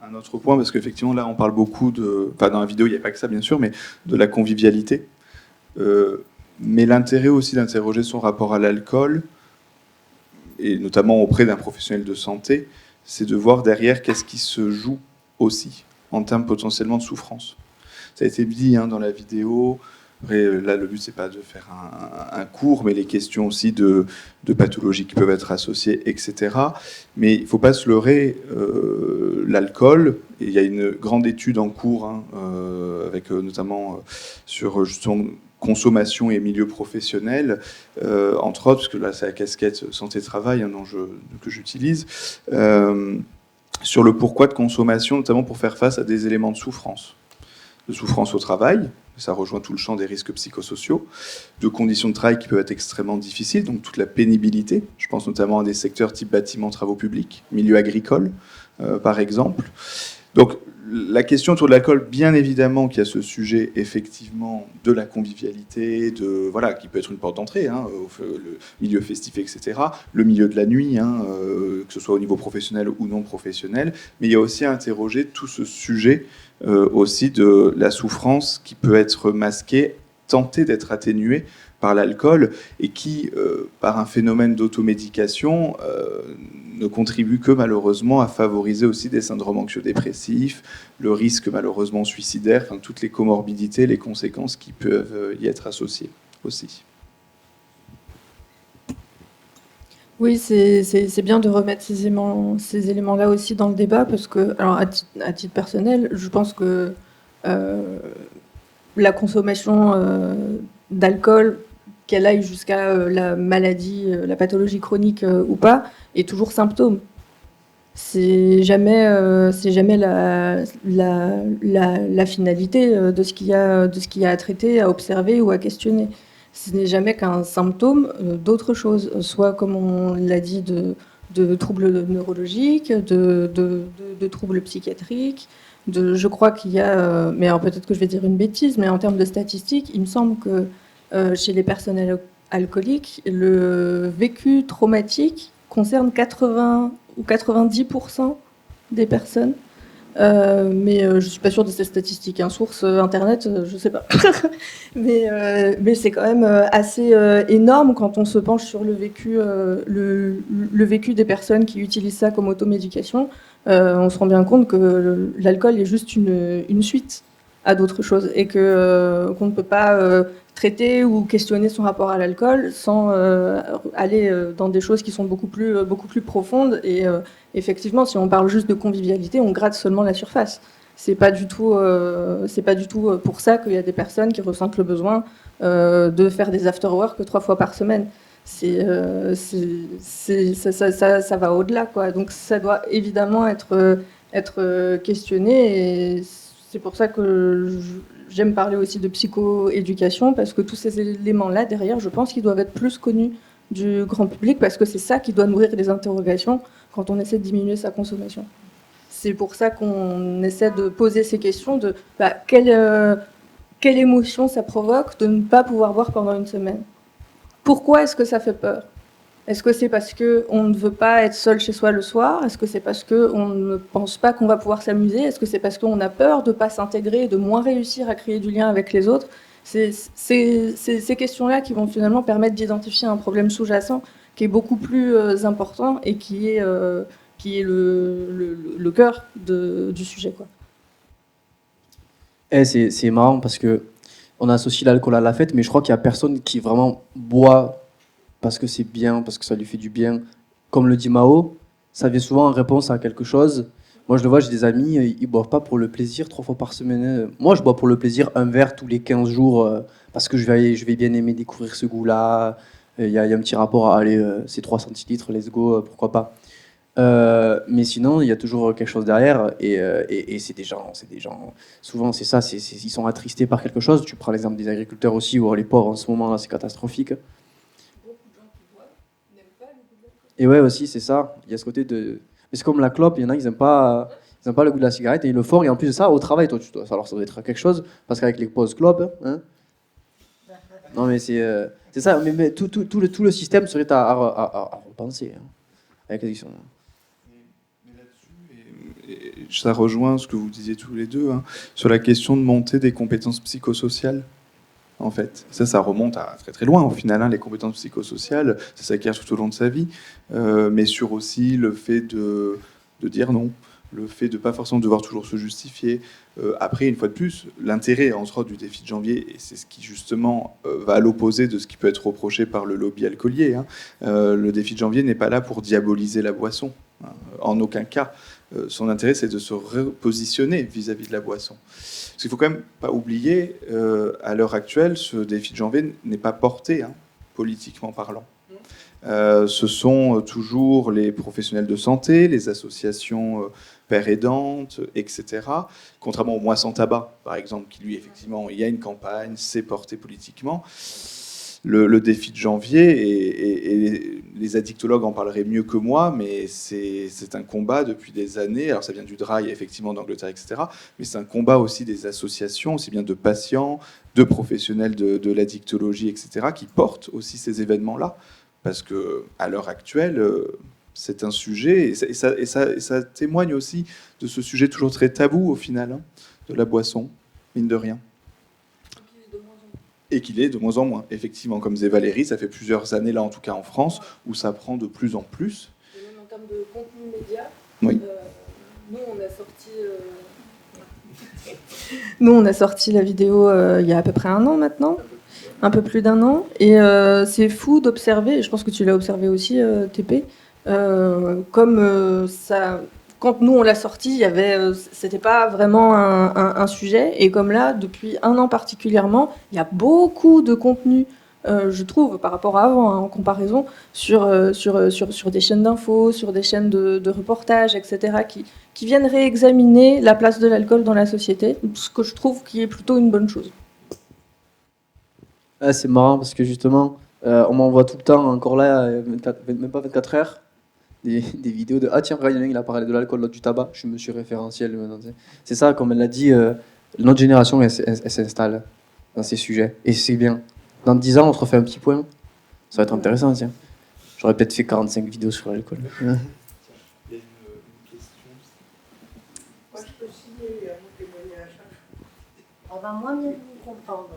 un autre point, parce qu'effectivement là on parle beaucoup enfin dans la vidéo il n'y a pas que ça bien sûr, mais de la convivialité. Mais l'intérêt aussi d'interroger son rapport à l'alcool, et notamment auprès d'un professionnel de santé, c'est de voir derrière qu'est-ce qui se joue aussi, en termes potentiellement de souffrance. Ça a été dit dans la vidéo. Après, là, le but, c'est pas de faire un cours, mais les questions aussi de pathologies qui peuvent être associées, etc. Mais il ne faut pas se leurrer, l'alcool, et il y a une grande étude en cours, avec notamment sur justement consommation et milieu professionnel, entre autres, parce que là, c'est la casquette santé-travail que j'utilise, sur le pourquoi de consommation, notamment pour faire face à des éléments de souffrance au travail, ça rejoint tout le champ des risques psychosociaux, de conditions de travail qui peuvent être extrêmement difficiles, donc toute la pénibilité, je pense notamment à des secteurs type bâtiment, travaux publics, milieu agricole, par exemple. Donc la question autour de l'alcool, bien évidemment qu'il y a ce sujet effectivement de la convivialité, qui peut être une porte d'entrée, le milieu festif, etc., le milieu de la nuit, que ce soit au niveau professionnel ou non professionnel, mais il y a aussi à interroger tout ce sujet aussi de la souffrance qui peut être masquée, tentée d'être atténuée par l'alcool et qui, par un phénomène d'automédication, ne contribue que malheureusement à favoriser aussi des syndromes anxio-dépressifs, le risque malheureusement suicidaire, enfin, toutes les comorbidités, les conséquences qui peuvent y être associées aussi. Oui, c'est bien de remettre ces éléments-là aussi dans le débat, parce que, alors à titre personnel, je pense que la consommation d'alcool, qu'elle aille jusqu'à la maladie, la pathologie chronique ou pas, est toujours symptôme. C'est jamais la finalité de ce qu'il y a à traiter, à observer ou à questionner. Ce n'est jamais qu'un symptôme d'autre chose, soit comme on l'a dit de troubles neurologiques, de troubles psychiatriques. Je crois qu'il y a, mais alors peut-être que je vais dire une bêtise, mais en termes de statistiques, il me semble que chez les personnes alcooliques, le vécu traumatique concerne 80 ou 90% des personnes. Mais je ne suis pas sûre de ces statistiques. Source Internet, je ne sais pas. mais c'est quand même assez énorme quand on se penche sur le vécu des personnes qui utilisent ça comme automédication. On se rend bien compte que l'alcool est juste une suite à d'autres choses et qu'on ne peut pas traiter ou questionner son rapport à l'alcool sans aller dans des choses qui sont beaucoup plus profondes. Et effectivement, si on parle juste de convivialité, on gratte seulement la surface. C'est pas du tout pour ça qu'il y a des personnes qui ressentent le besoin de faire des after-work 3 fois par semaine. Ça va au-delà, quoi. Donc ça doit évidemment être questionné, et c'est pour ça que j'aime parler aussi de psychoéducation, parce que tous ces éléments-là derrière, je pense qu'ils doivent être plus connus du grand public, parce que c'est ça qui doit nourrir les interrogations quand on essaie de diminuer sa consommation. C'est pour ça qu'on essaie de poser ces questions de quelle émotion ça provoque de ne pas pouvoir boire pendant une semaine. Pourquoi est-ce que ça fait peur? Est-ce que c'est parce qu'on ne veut pas être seul chez soi le soir? Est-ce que c'est parce qu'on ne pense pas qu'on va pouvoir s'amuser? Est-ce que c'est parce qu'on a peur de ne pas s'intégrer, de moins réussir à créer du lien avec les autres? C'est ces questions-là qui vont finalement permettre d'identifier un problème sous-jacent qui est beaucoup plus important et qui est le cœur du sujet, quoi. C'est marrant parce que on associe l'alcool à la fête, mais je crois qu'il n'y a personne qui vraiment boit parce que c'est bien, parce que ça lui fait du bien. Comme le dit Mao, ça vient souvent en réponse à quelque chose. Moi, je le vois, j'ai des amis, ils ne boivent pas pour le plaisir 3 fois par semaine. Moi, je bois pour le plaisir un verre tous les 15 jours parce que je vais bien aimer découvrir ce goût-là. Il y a un petit rapport à aller, c'est 3 centilitres, let's go, pourquoi pas. Mais sinon, il y a toujours quelque chose derrière, et c'est des gens, souvent c'est ça, ils sont attristés par quelque chose. Tu prends l'exemple des agriculteurs aussi, où les pauvres en ce moment là, c'est catastrophique. Et ouais, aussi, c'est ça, il y a ce côté de... Mais c'est comme la clope, il y en a qui n'aiment pas le goût de la cigarette, et ils le font, et en plus de ça, au travail, toi, alors ça doit être quelque chose, parce qu'avec les pauses clopes, hein. Non mais c'est ça, mais tout le système serait à repenser, hein, avec l'addiction. Ça rejoint ce que vous disiez tous les deux, hein, sur la question de monter des compétences psychosociales. En fait, ça remonte à très très loin au final, hein, les compétences psychosociales, ça s'acquiert tout au long de sa vie, mais sur aussi le fait de dire non, le fait de pas forcément devoir toujours se justifier. Après, une fois de plus, l'intérêt entre autres du défi de janvier, et c'est ce qui justement va à l'opposé de ce qui peut être reproché par le lobby alcoolier, hein, le défi de janvier n'est pas là pour diaboliser la boisson, hein, en aucun cas. Son intérêt, c'est de se repositionner vis-à-vis de la boisson. Parce qu'il ne faut quand même pas oublier, à l'heure actuelle, ce défi de janvier n'est pas porté, hein, politiquement parlant. Ce sont toujours les professionnels de santé, les associations pères aidantes, etc. Contrairement au Moi sans tabac, par exemple, qui lui, effectivement, il y a une campagne, c'est porté politiquement. Le défi de janvier, et les addictologues en parleraient mieux que moi, mais c'est un combat depuis des années. Alors ça vient du DRAI, effectivement, d'Angleterre, etc. Mais c'est un combat aussi des associations, aussi bien de patients, de professionnels de l'addictologie, etc., qui portent aussi ces événements-là. Parce qu'à l'heure actuelle, c'est un sujet, et ça témoigne aussi de ce sujet toujours très tabou, au final, hein, de la boisson, mine de rien. Et qu'il est de moins en moins, effectivement, comme disait Valérie, ça fait plusieurs années, là en tout cas en France, où ça prend de plus en plus. Et même en termes de contenu média, oui. Nous on a sorti la vidéo il y a à peu près 1 an maintenant, un peu plus d'1 an, et c'est fou d'observer, et je pense que tu l'as observé aussi, TP, comme ça... Quand nous on l'a sorti, c'était pas vraiment un sujet, et comme là, depuis 1 an particulièrement, il y a beaucoup de contenu, je trouve, par rapport à avant, hein, en comparaison, sur des chaînes d'infos, sur des chaînes de reportages, etc., qui viennent réexaminer la place de l'alcool dans la société, ce que je trouve qui est plutôt une bonne chose. Ah, c'est marrant parce que justement, on m'envoie tout le temps, encore là, même pas 24 heures, des vidéos de « Ah tiens, regarde, il a parlé de l'alcool, du tabac, je suis monsieur référentiel maintenant. » C'est ça, comme elle l'a dit, notre génération, elle s'installe dans ces sujets. Et c'est bien. Dans 10 ans, on se refait un petit point. Ça va être intéressant, tiens. J'aurais peut-être fait 45 vidéos sur l'alcool. Il y a une question. Moi, je peux signer mon témoignage. On va moins bien vous comprendre.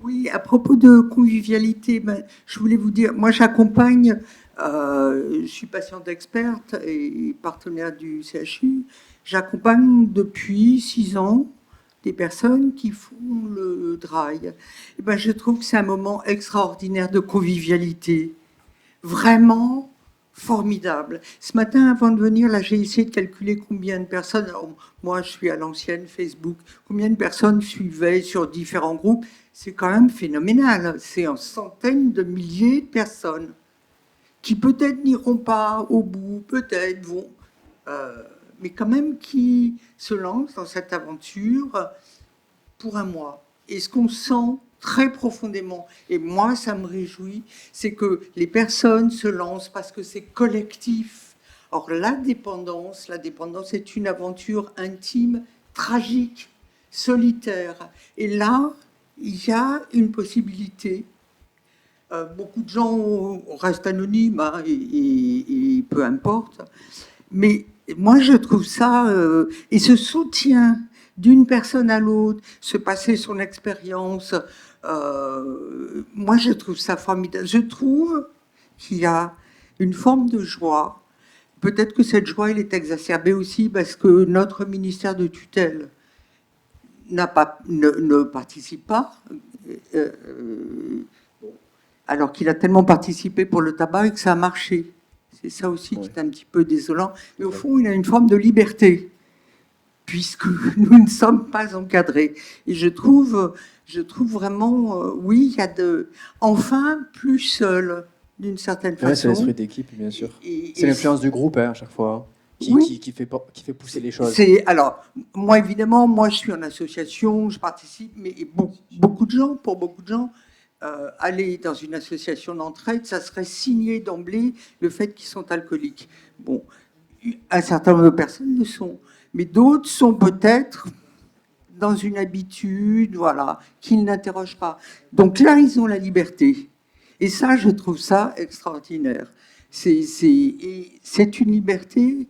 Oui, à propos de convivialité, je voulais vous dire, moi j'accompagne, je suis patiente experte et partenaire du CHU, j'accompagne depuis 6 ans des personnes qui font le DRAI. Et je trouve que c'est un moment extraordinaire de convivialité. Vraiment, formidable. Ce matin, avant de venir, là, j'ai essayé de calculer combien de personnes, alors, moi je suis à l'ancienne Facebook, combien de personnes suivaient sur différents groupes. C'est quand même phénoménal. C'est en centaines de milliers de personnes qui peut-être n'iront pas au bout, peut-être vont, mais quand même qui se lancent dans cette aventure pour un mois. Et ce qu'on sent très profondément, et moi ça me réjouit, c'est que les personnes se lancent parce que c'est collectif. Or la dépendance est une aventure intime, tragique, solitaire. Et là, il y a une possibilité. Beaucoup de gens restent anonymes, hein, et peu importe. Mais moi je trouve ça, et ce soutien d'une personne à l'autre, se passer son expérience, moi je trouve ça formidable. Je trouve qu'il y a une forme de joie. Peut-être que cette joie, elle est exacerbée aussi parce que notre ministère de tutelle ne participe pas, alors qu'il a tellement participé pour le tabac et que ça a marché. C'est ça aussi qui est un petit peu désolant. Mais au fond, il a une forme de liberté, puisque nous ne sommes pas encadrés. Et je trouve vraiment, oui, il y a enfin plus seul, d'une certaine façon. C'est l'esprit d'équipe, bien sûr. C'est l'influence du groupe, hein, à chaque fois, qui fait pousser les choses. Alors, moi, évidemment, je suis en association, je participe, mais pour beaucoup de gens, aller dans une association d'entraide, ça serait signer d'emblée le fait qu'ils sont alcooliques. Bon, un certain nombre de personnes le sont. Mais d'autres sont peut-être dans une habitude, voilà, qu'ils n'interrogent pas. Donc là, ils ont la liberté. Et ça, je trouve ça extraordinaire. C'est une liberté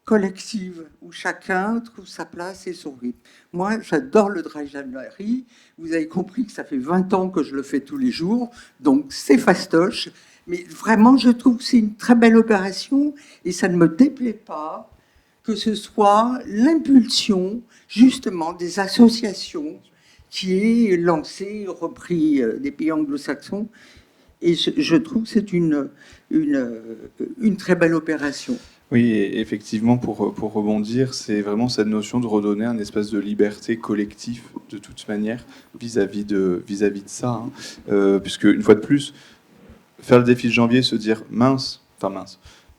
collective où chacun trouve sa place et son rythme. Moi, j'adore le dry January. Vous avez compris que ça fait 20 ans que je le fais tous les jours, donc c'est fastoche. Mais vraiment, je trouve que c'est une très belle opération et ça ne me déplaît pas que ce soit l'impulsion, justement, des associations qui est lancée, repris des pays anglo-saxons. Et je trouve que c'est une très belle opération. Oui, et effectivement, pour rebondir, c'est vraiment cette notion de redonner un espace de liberté collectif, de toute manière, vis-à-vis de ça. Hein. Puisque, une fois de plus, faire le défi de janvier, se dire mince,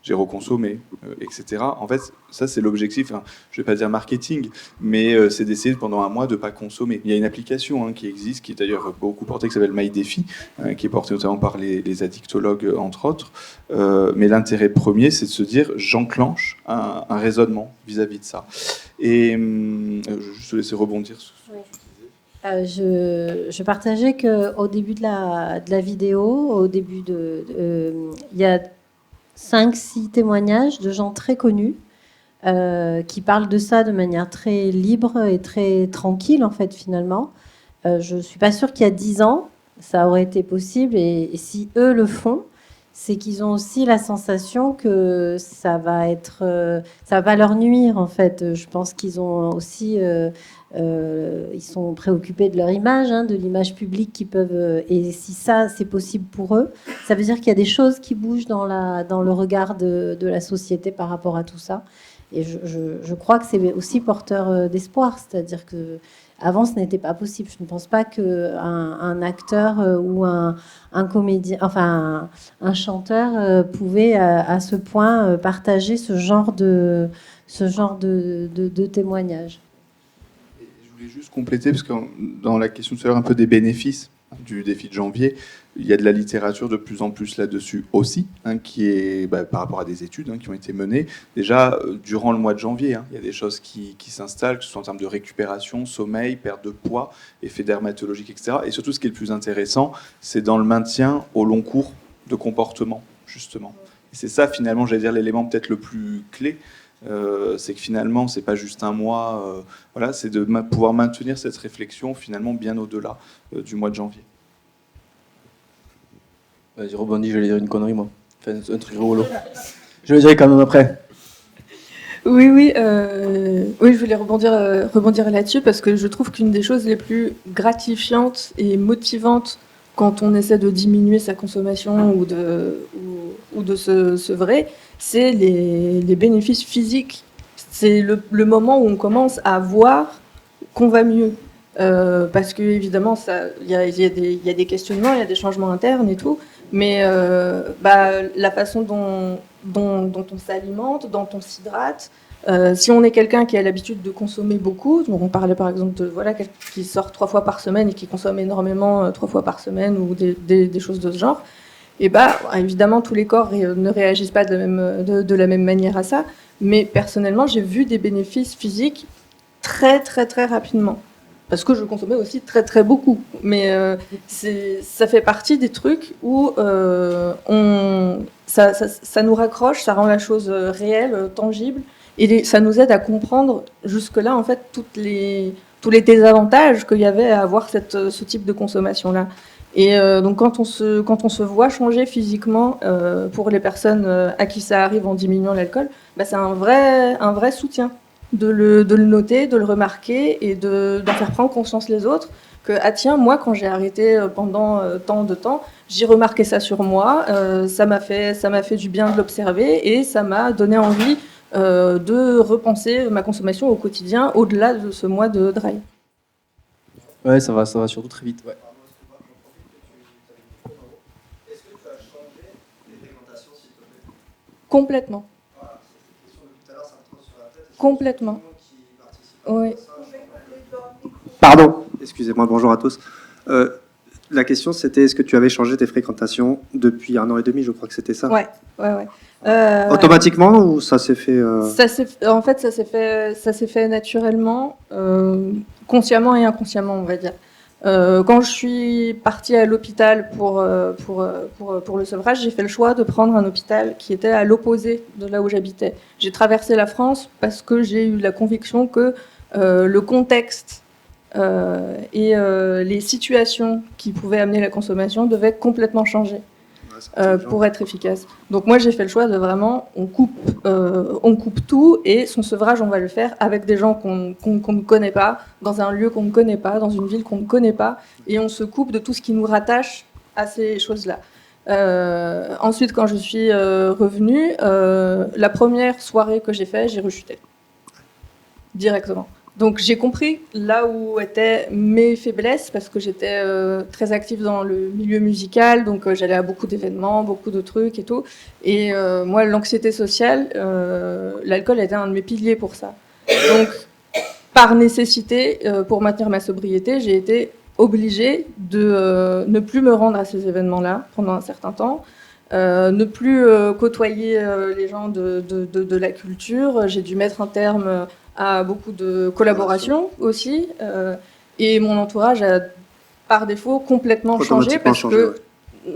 j'ai reconsommé, etc. En fait, ça, c'est l'objectif, hein, je ne vais pas dire marketing, mais c'est d'essayer pendant un mois de ne pas consommer. Il y a une application qui existe, qui est d'ailleurs beaucoup portée, qui s'appelle MyDéfi, qui est portée notamment par les addictologues, entre autres. Mais l'intérêt premier, c'est de se dire, j'enclenche un raisonnement vis-à-vis de ça. Et je vais juste te laisser rebondir sur ce que tu disais. Je partageais qu'au début de la vidéo, il y a 5-6 témoignages de gens très connus qui parlent de ça de manière très libre et très tranquille, en fait, finalement. Je ne suis pas sûre qu'il y a 10 ans, ça aurait été possible. Et si eux le font, c'est qu'ils ont aussi la sensation que ça va pas leur nuire, en fait. Je pense qu'ils ont aussi... ils sont préoccupés de leur image, de l'image publique qu'ils peuvent. Et si ça, c'est possible pour eux, ça veut dire qu'il y a des choses qui bougent dans le regard de la société par rapport à tout ça. Et je crois que c'est aussi porteur d'espoir, c'est-à-dire que avant, ce n'était pas possible. Je ne pense pas qu'un acteur ou un comédien, enfin un chanteur pouvait à ce point partager ce genre de témoignages. Je voulais juste compléter, parce que dans la question tout à l'heure un peu des bénéfices du défi de janvier, il y a de la littérature de plus en plus là-dessus aussi, qui est par rapport à des études qui ont été menées. Déjà, durant le mois de janvier, il y a des choses qui s'installent, que ce soit en termes de récupération, sommeil, perte de poids, effets dermatologiques, etc. Et surtout, ce qui est le plus intéressant, c'est dans le maintien au long cours de comportement, justement. Et c'est ça, finalement, j'allais dire, l'élément peut-être le plus clé, c'est que finalement, c'est pas juste un mois, voilà, c'est de pouvoir maintenir cette réflexion finalement bien au-delà du mois de janvier. Vas-y, rebondis, je vais dire une connerie, moi. Enfin, un truc rigolo. Je le dirai quand même après. Oui, je voulais rebondir là-dessus parce que je trouve qu'une des choses les plus gratifiantes et motivantes quand on essaie de diminuer sa consommation ou de se sevrer, c'est les bénéfices physiques. C'est le moment où on commence à voir qu'on va mieux. Parce que évidemment, il y a des questionnements, il y a des changements internes et tout, mais la façon dont on s'alimente, dont on s'hydrate, si on est quelqu'un qui a l'habitude de consommer beaucoup, donc on parlait par exemple de qui sort 3 fois par semaine et qui consomme énormément 3 fois par semaine ou des choses de ce genre, et évidemment tous les corps ne réagissent pas de la même manière à ça, mais personnellement j'ai vu des bénéfices physiques très très très rapidement. Parce que je consommais aussi très très beaucoup, mais ça fait partie des trucs où ça nous raccroche, ça rend la chose réelle, tangible, et ça nous aide à comprendre jusque-là en fait tous les désavantages qu'il y avait à avoir ce type de consommation-là. Et donc quand on se voit changer physiquement pour les personnes à qui ça arrive en diminuant l'alcool, c'est un vrai soutien. De le noter, de le remarquer et d'en faire prendre conscience les autres que tiens, moi quand j'ai arrêté pendant tant de temps, j'ai remarqué ça sur moi, ça m'a fait du bien de l'observer et ça m'a donné envie de repenser ma consommation au quotidien au-delà de ce mois de dry. Ouais, ça va surtout très vite. Ouais. Est-ce que tu as changé les fréquentations, s'il te plaît? Complètement. Complètement. Oui. Pardon, excusez-moi, bonjour à tous. La question c'était est-ce que tu avais changé tes fréquentations depuis 1 an et demi, je crois que c'était ça. Ouais. Automatiquement ou ça s'est fait En fait, ça s'est fait naturellement, consciemment et inconsciemment, on va dire. Quand je suis partie à l'hôpital pour le sevrage, j'ai fait le choix de prendre un hôpital qui était à l'opposé de là où j'habitais. J'ai traversé la France parce que j'ai eu la conviction que le contexte et les situations qui pouvaient amener la consommation devaient complètement changer pour être efficace. Donc moi j'ai fait le choix de vraiment on coupe tout et son sevrage on va le faire avec des gens qu'on ne connaît pas, dans un lieu qu'on ne connaît pas, dans une ville qu'on ne connaît pas, et on se coupe de tout ce qui nous rattache à ces choses-là. Ensuite quand je suis revenue, la première soirée que j'ai faite, j'ai rechuté directement. Donc j'ai compris là où étaient mes faiblesses parce que j'étais très active dans le milieu musical, donc j'allais à beaucoup d'événements, beaucoup de trucs et tout. Et moi, l'anxiété sociale, l'alcool était un de mes piliers pour ça. Donc par nécessité, pour maintenir ma sobriété, j'ai été obligée de ne plus me rendre à ces événements-là pendant un certain temps. Ne plus côtoyer les gens de la culture. J'ai dû mettre un terme à beaucoup de collaborations aussi. Et mon entourage a, par défaut, complètement changé parce que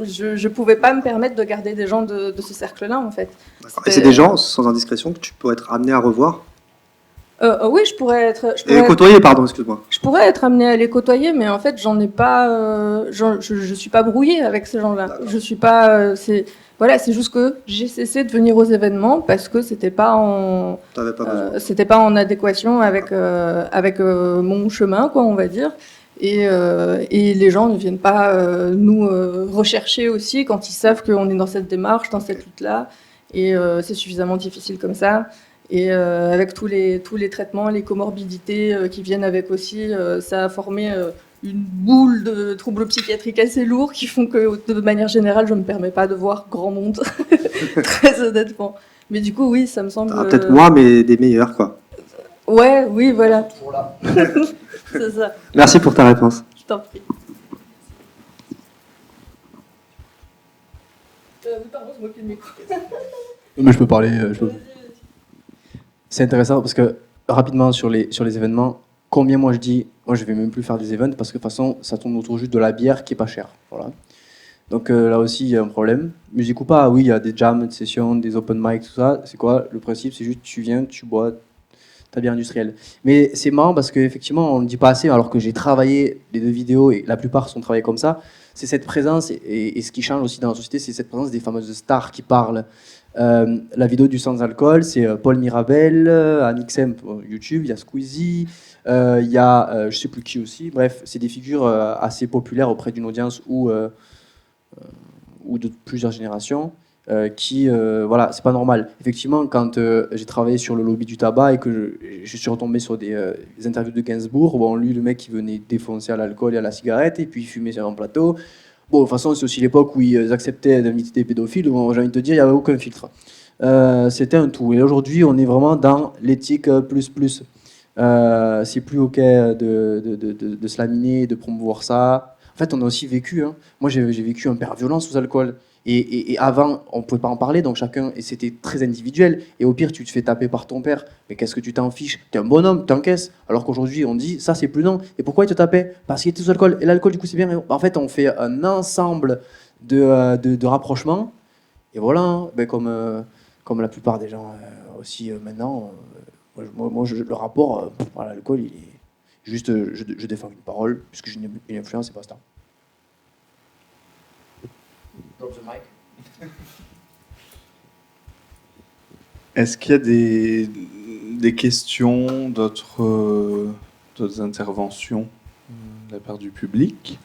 je ne pouvais pas me permettre de garder des gens de ce cercle-là, en fait. Et c'est des gens, sans indiscrétion, que tu pourrais être amené à revoir? Oui, je pourrais être... côtoyer, pardon, excuse-moi. Je pourrais être amenée à les côtoyer, mais en fait, j'en ai pas... je suis pas brouillée avec ces gens-là. Je suis pas... Voilà, c'est juste que j'ai cessé de venir aux événements parce que c'était pas en adéquation avec mon chemin, quoi, on va dire. Et les gens ne viennent pas nous rechercher aussi quand ils savent qu'on est dans cette démarche, dans cette lutte-là. Et c'est suffisamment difficile comme ça. Et avec tous les traitements, les comorbidités qui viennent avec aussi, ça a formé une boule de troubles psychiatriques assez lourds qui font que, de manière générale, je ne me permets pas de voir grand monde, très honnêtement. Mais du coup, oui, ça me semble... Peut-être moi, mais des meilleurs, quoi. Ouais, oui, voilà. C'est ça. Merci pour ta réponse. Je t'en prie. Oui, pardon, c'est moi qui ai le micro. Mais je peux parler. C'est intéressant parce que, rapidement, sur les événements, combien moi je vais même plus faire des events parce que de toute façon, ça tourne autour juste de la bière qui est pas chère. Voilà. Donc là aussi, il y a un problème. Musique ou pas, oui, il y a des jams, des sessions, des open mic, tout ça. C'est quoi? Le principe, c'est juste tu viens, tu bois tabac industriel. Mais c'est marrant parce qu'effectivement, on ne le dit pas assez, alors que j'ai travaillé les 2 vidéos et la plupart sont travaillés comme ça. C'est cette présence, et ce qui change aussi dans la société, c'est cette présence des fameuses stars qui parlent. La vidéo du sans alcool, c'est Paul Mirabel, Amixem pour YouTube, il y a Squeezie, il y a je sais plus qui aussi. Bref, c'est des figures assez populaires auprès d'une audience ou de plusieurs générations. Voilà, c'est pas normal. Effectivement, quand j'ai travaillé sur le lobby du tabac et que je suis retombé sur des interviews de Gainsbourg, bon, lui, le mec, il venait défoncer à l'alcool et à la cigarette, et puis il fumait sur un plateau. Bon, de toute façon, c'est aussi l'époque où ils acceptaient d'inviter des pédophiles. Bon, j'ai envie de te dire, il n'y avait aucun filtre. C'était un tout. Et aujourd'hui, on est vraiment dans l'éthique plus. C'est plus OK de se laminer, de promouvoir ça. En fait, on a aussi vécu. Moi, j'ai vécu un père violent sous alcool. Et avant, on ne pouvait pas en parler, donc chacun, et c'était très individuel. Et au pire, tu te fais taper par ton père. Mais qu'est-ce que tu t'en fiches? T'es un bonhomme, t'encaisses. Alors qu'aujourd'hui, on dit, ça, c'est plus non. Et pourquoi il te tapait? Parce qu'il était sous alcool. Et l'alcool, du coup, c'est bien. En fait, on fait un ensemble de rapprochements. Et voilà, comme la plupart des gens aussi maintenant, le rapport à l'alcool, il est juste, je défends une parole, puisque j'ai une influence, et basta. Drop the mic. Est-ce qu'il y a des questions, d'autres interventions de la part du public?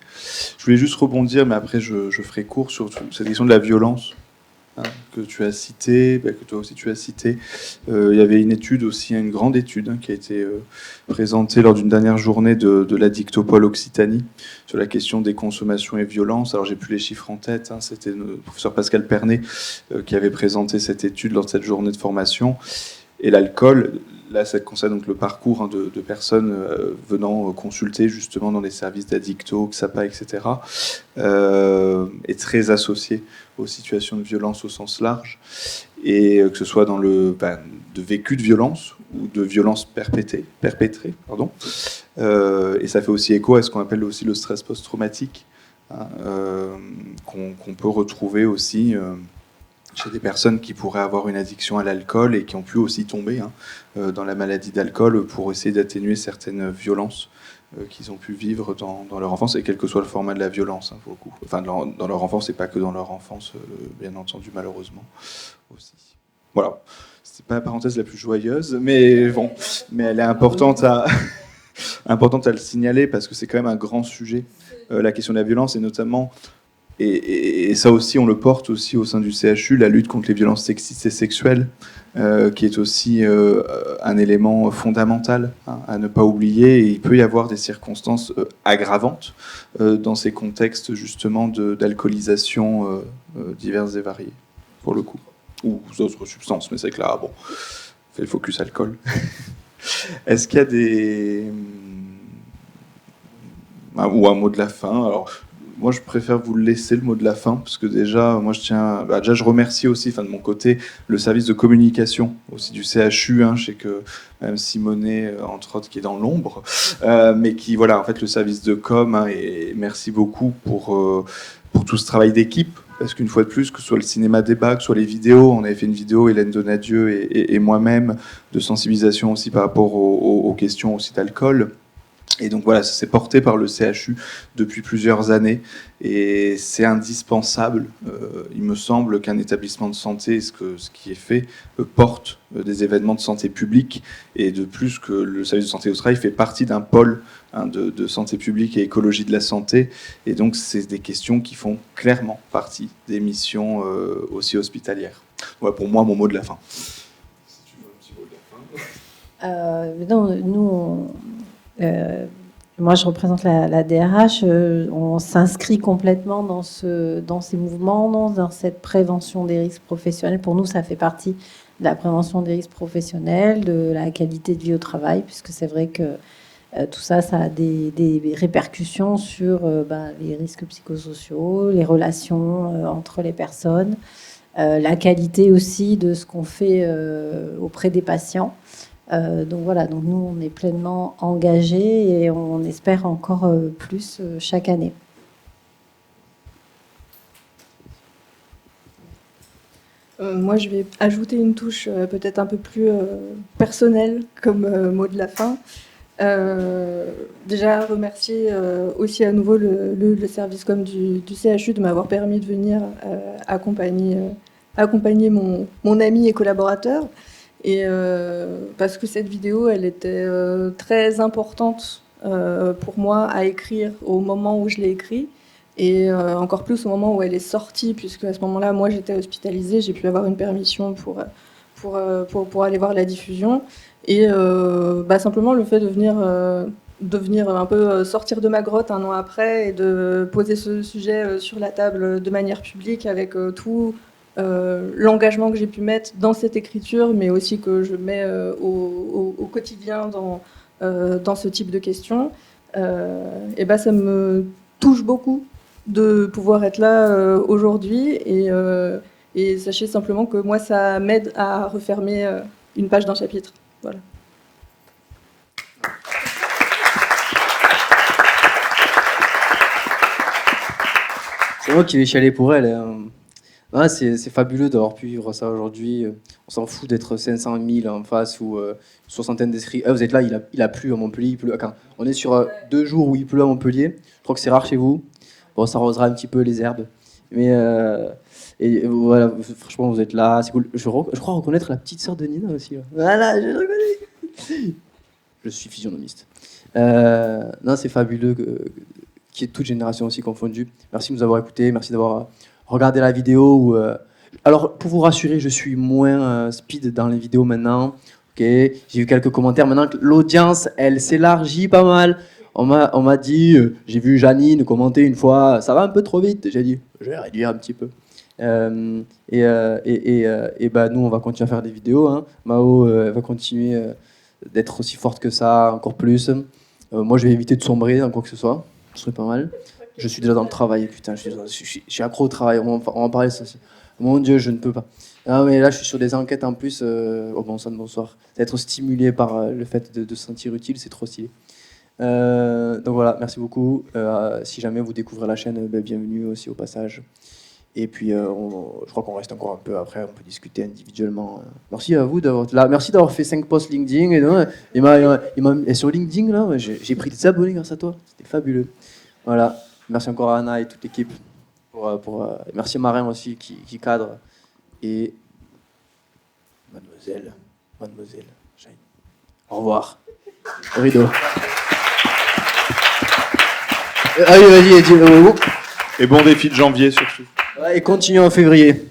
Je voulais juste rebondir, mais après je ferai court sur cette question de la violence que tu as citée, que toi aussi tu as citée. Il y avait une étude aussi, une grande étude qui a été présentée lors d'une dernière journée de la Dictopole Occitanie sur la question des consommations et violences. Alors j'ai plus les chiffres en tête, c'était le professeur Pascal Pernet qui avait présenté cette étude lors de cette journée de formation. Et l'alcool, là ça concerne donc le parcours de personnes venant consulter justement dans les services d'Addicto, XAPA, etc. Est très associé aux situations de violence au sens large, et que ce soit dans de vécu de violence ou de violence perpétrée, et ça fait aussi écho à ce qu'on appelle aussi le stress post-traumatique, qu'on peut retrouver aussi chez des personnes qui pourraient avoir une addiction à l'alcool et qui ont pu aussi tomber dans la maladie d'alcool pour essayer d'atténuer certaines violences qu'ils ont pu vivre dans leur enfance, et quel que soit le format de la violence, pour le coup. Enfin, dans leur enfance, et pas que dans leur enfance, bien entendu, malheureusement, aussi. Voilà. C'est pas la parenthèse la plus joyeuse, mais bon, mais elle est importante à le signaler, parce que c'est quand même un grand sujet, la question de la violence, et notamment... Et ça aussi, on le porte aussi au sein du CHU, la lutte contre les violences sexistes et sexuelles, qui est aussi un élément fondamental à ne pas oublier. Et il peut y avoir des circonstances aggravantes dans ces contextes justement d'alcoolisation diverses et variées, pour le coup, ou d'autres substances, mais c'est que là, bon, on fait le focus alcool. Est-ce qu'il y a ou un mot de la fin? Alors, moi, je préfère vous laisser le mot de la fin, parce que déjà, moi, je remercie aussi, de mon côté, le service de communication aussi du CHU. Je sais que Mme Simonet, entre autres, qui est dans l'ombre, mais qui, voilà, en fait, le service de com, et merci beaucoup pour tout ce travail d'équipe, parce qu'une fois de plus, que ce soit le cinéma débat, que ce soit les vidéos, on avait fait une vidéo, Hélène Donadieu et moi-même, de sensibilisation aussi par rapport aux questions aussi d'alcool. Et donc voilà, ça s'est porté par le CHU depuis plusieurs années, et c'est indispensable. Il me semble qu'un établissement de santé, ce qui est fait, porte des événements de santé publique, et de plus que le service de santé au travail fait partie d'un pôle de santé publique et écologie de la santé, et donc c'est des questions qui font clairement partie des missions aussi hospitalières. Voilà pour moi mon mot de la fin. Si tu veux un petit mot de la fin. Non, nous... moi, je représente la DRH. On s'inscrit complètement dans ces mouvements, dans cette prévention des risques professionnels. Pour nous, ça fait partie de la prévention des risques professionnels, de la qualité de vie au travail, puisque c'est vrai que tout ça, ça a des répercussions sur les risques psychosociaux, les relations entre les personnes, la qualité aussi de ce qu'on fait auprès des patients. Donc voilà, donc nous on est pleinement engagés et on espère encore plus chaque année. Moi, je vais ajouter une touche peut-être un peu plus personnelle comme mot de la fin. Déjà remercier aussi à nouveau le service com du CHU de m'avoir permis de venir accompagner mon ami et collaborateur. Et parce que cette vidéo, elle était très importante pour moi à écrire au moment où je l'ai écrite. Et encore plus au moment où elle est sortie, puisque à ce moment-là, moi j'étais hospitalisée, j'ai pu avoir une permission pour aller voir la diffusion. Et simplement le fait de venir un peu sortir de ma grotte un an après et de poser ce sujet sur la table de manière publique avec tout l'engagement que j'ai pu mettre dans cette écriture, mais aussi que je mets au quotidien dans ce type de questions, ça me touche beaucoup de pouvoir être là aujourd'hui et sachez simplement que moi ça m'aide à refermer une page d'un chapitre. Voilà. C'est moi qui vais chialer pour elle. Ouais, c'est fabuleux d'avoir pu vivre ça aujourd'hui. On s'en fout d'être 500 000 en face ou une soixantaine d'esprits. Vous êtes là, il a plu à Montpellier. Il pleut. On est sur 2 jours où il pleut à Montpellier. Je crois que c'est rare chez vous. Bon, ça arrosera un petit peu les herbes. Mais et voilà, franchement, vous êtes là. C'est cool. Je crois reconnaître la petite sœur de Nina aussi. Là. Voilà, je le reconnais. Je suis physionomiste. Non, c'est fabuleux qu'il y ait toute génération aussi confondue. Merci de nous avoir écoutés. Merci d'avoir regardé la vidéo. Alors, pour vous rassurer, je suis moins speed dans les vidéos maintenant. Okay. J'ai vu quelques commentaires. Maintenant que l'audience, elle s'élargit pas mal. On m'a dit, j'ai vu Janine commenter une fois, ça va un peu trop vite. J'ai dit, je vais réduire un petit peu. Nous, on va continuer à faire des vidéos. Hein. Mao va continuer d'être aussi forte que ça, encore plus. Moi, je vais éviter de sombrer dans quoi que ce soit. Ce serait pas mal. Je suis déjà dans le travail, putain, je suis accro au travail. On va en parler ça aussi. Mon Dieu, je ne peux pas. Non, mais là, je suis sur des enquêtes en plus. Bonsoir. D'être stimulé par le fait de se sentir utile, c'est trop stylé. Donc voilà, merci beaucoup. Si jamais vous découvrez la chaîne, bienvenue aussi au passage. Et puis, je crois qu'on reste encore un peu après, on peut discuter individuellement. Merci à vous d'avoir là. Merci d'avoir fait 5 posts LinkedIn. Et sur LinkedIn, là, j'ai pris des abonnés grâce à toi. C'était fabuleux. Voilà. Merci encore à Anna et toute l'équipe. Merci à Marin aussi qui cadre. Et mademoiselle, au revoir. Au rideau. Allez, vas-y. Et bon défi de janvier surtout. Ouais, et continuez en février.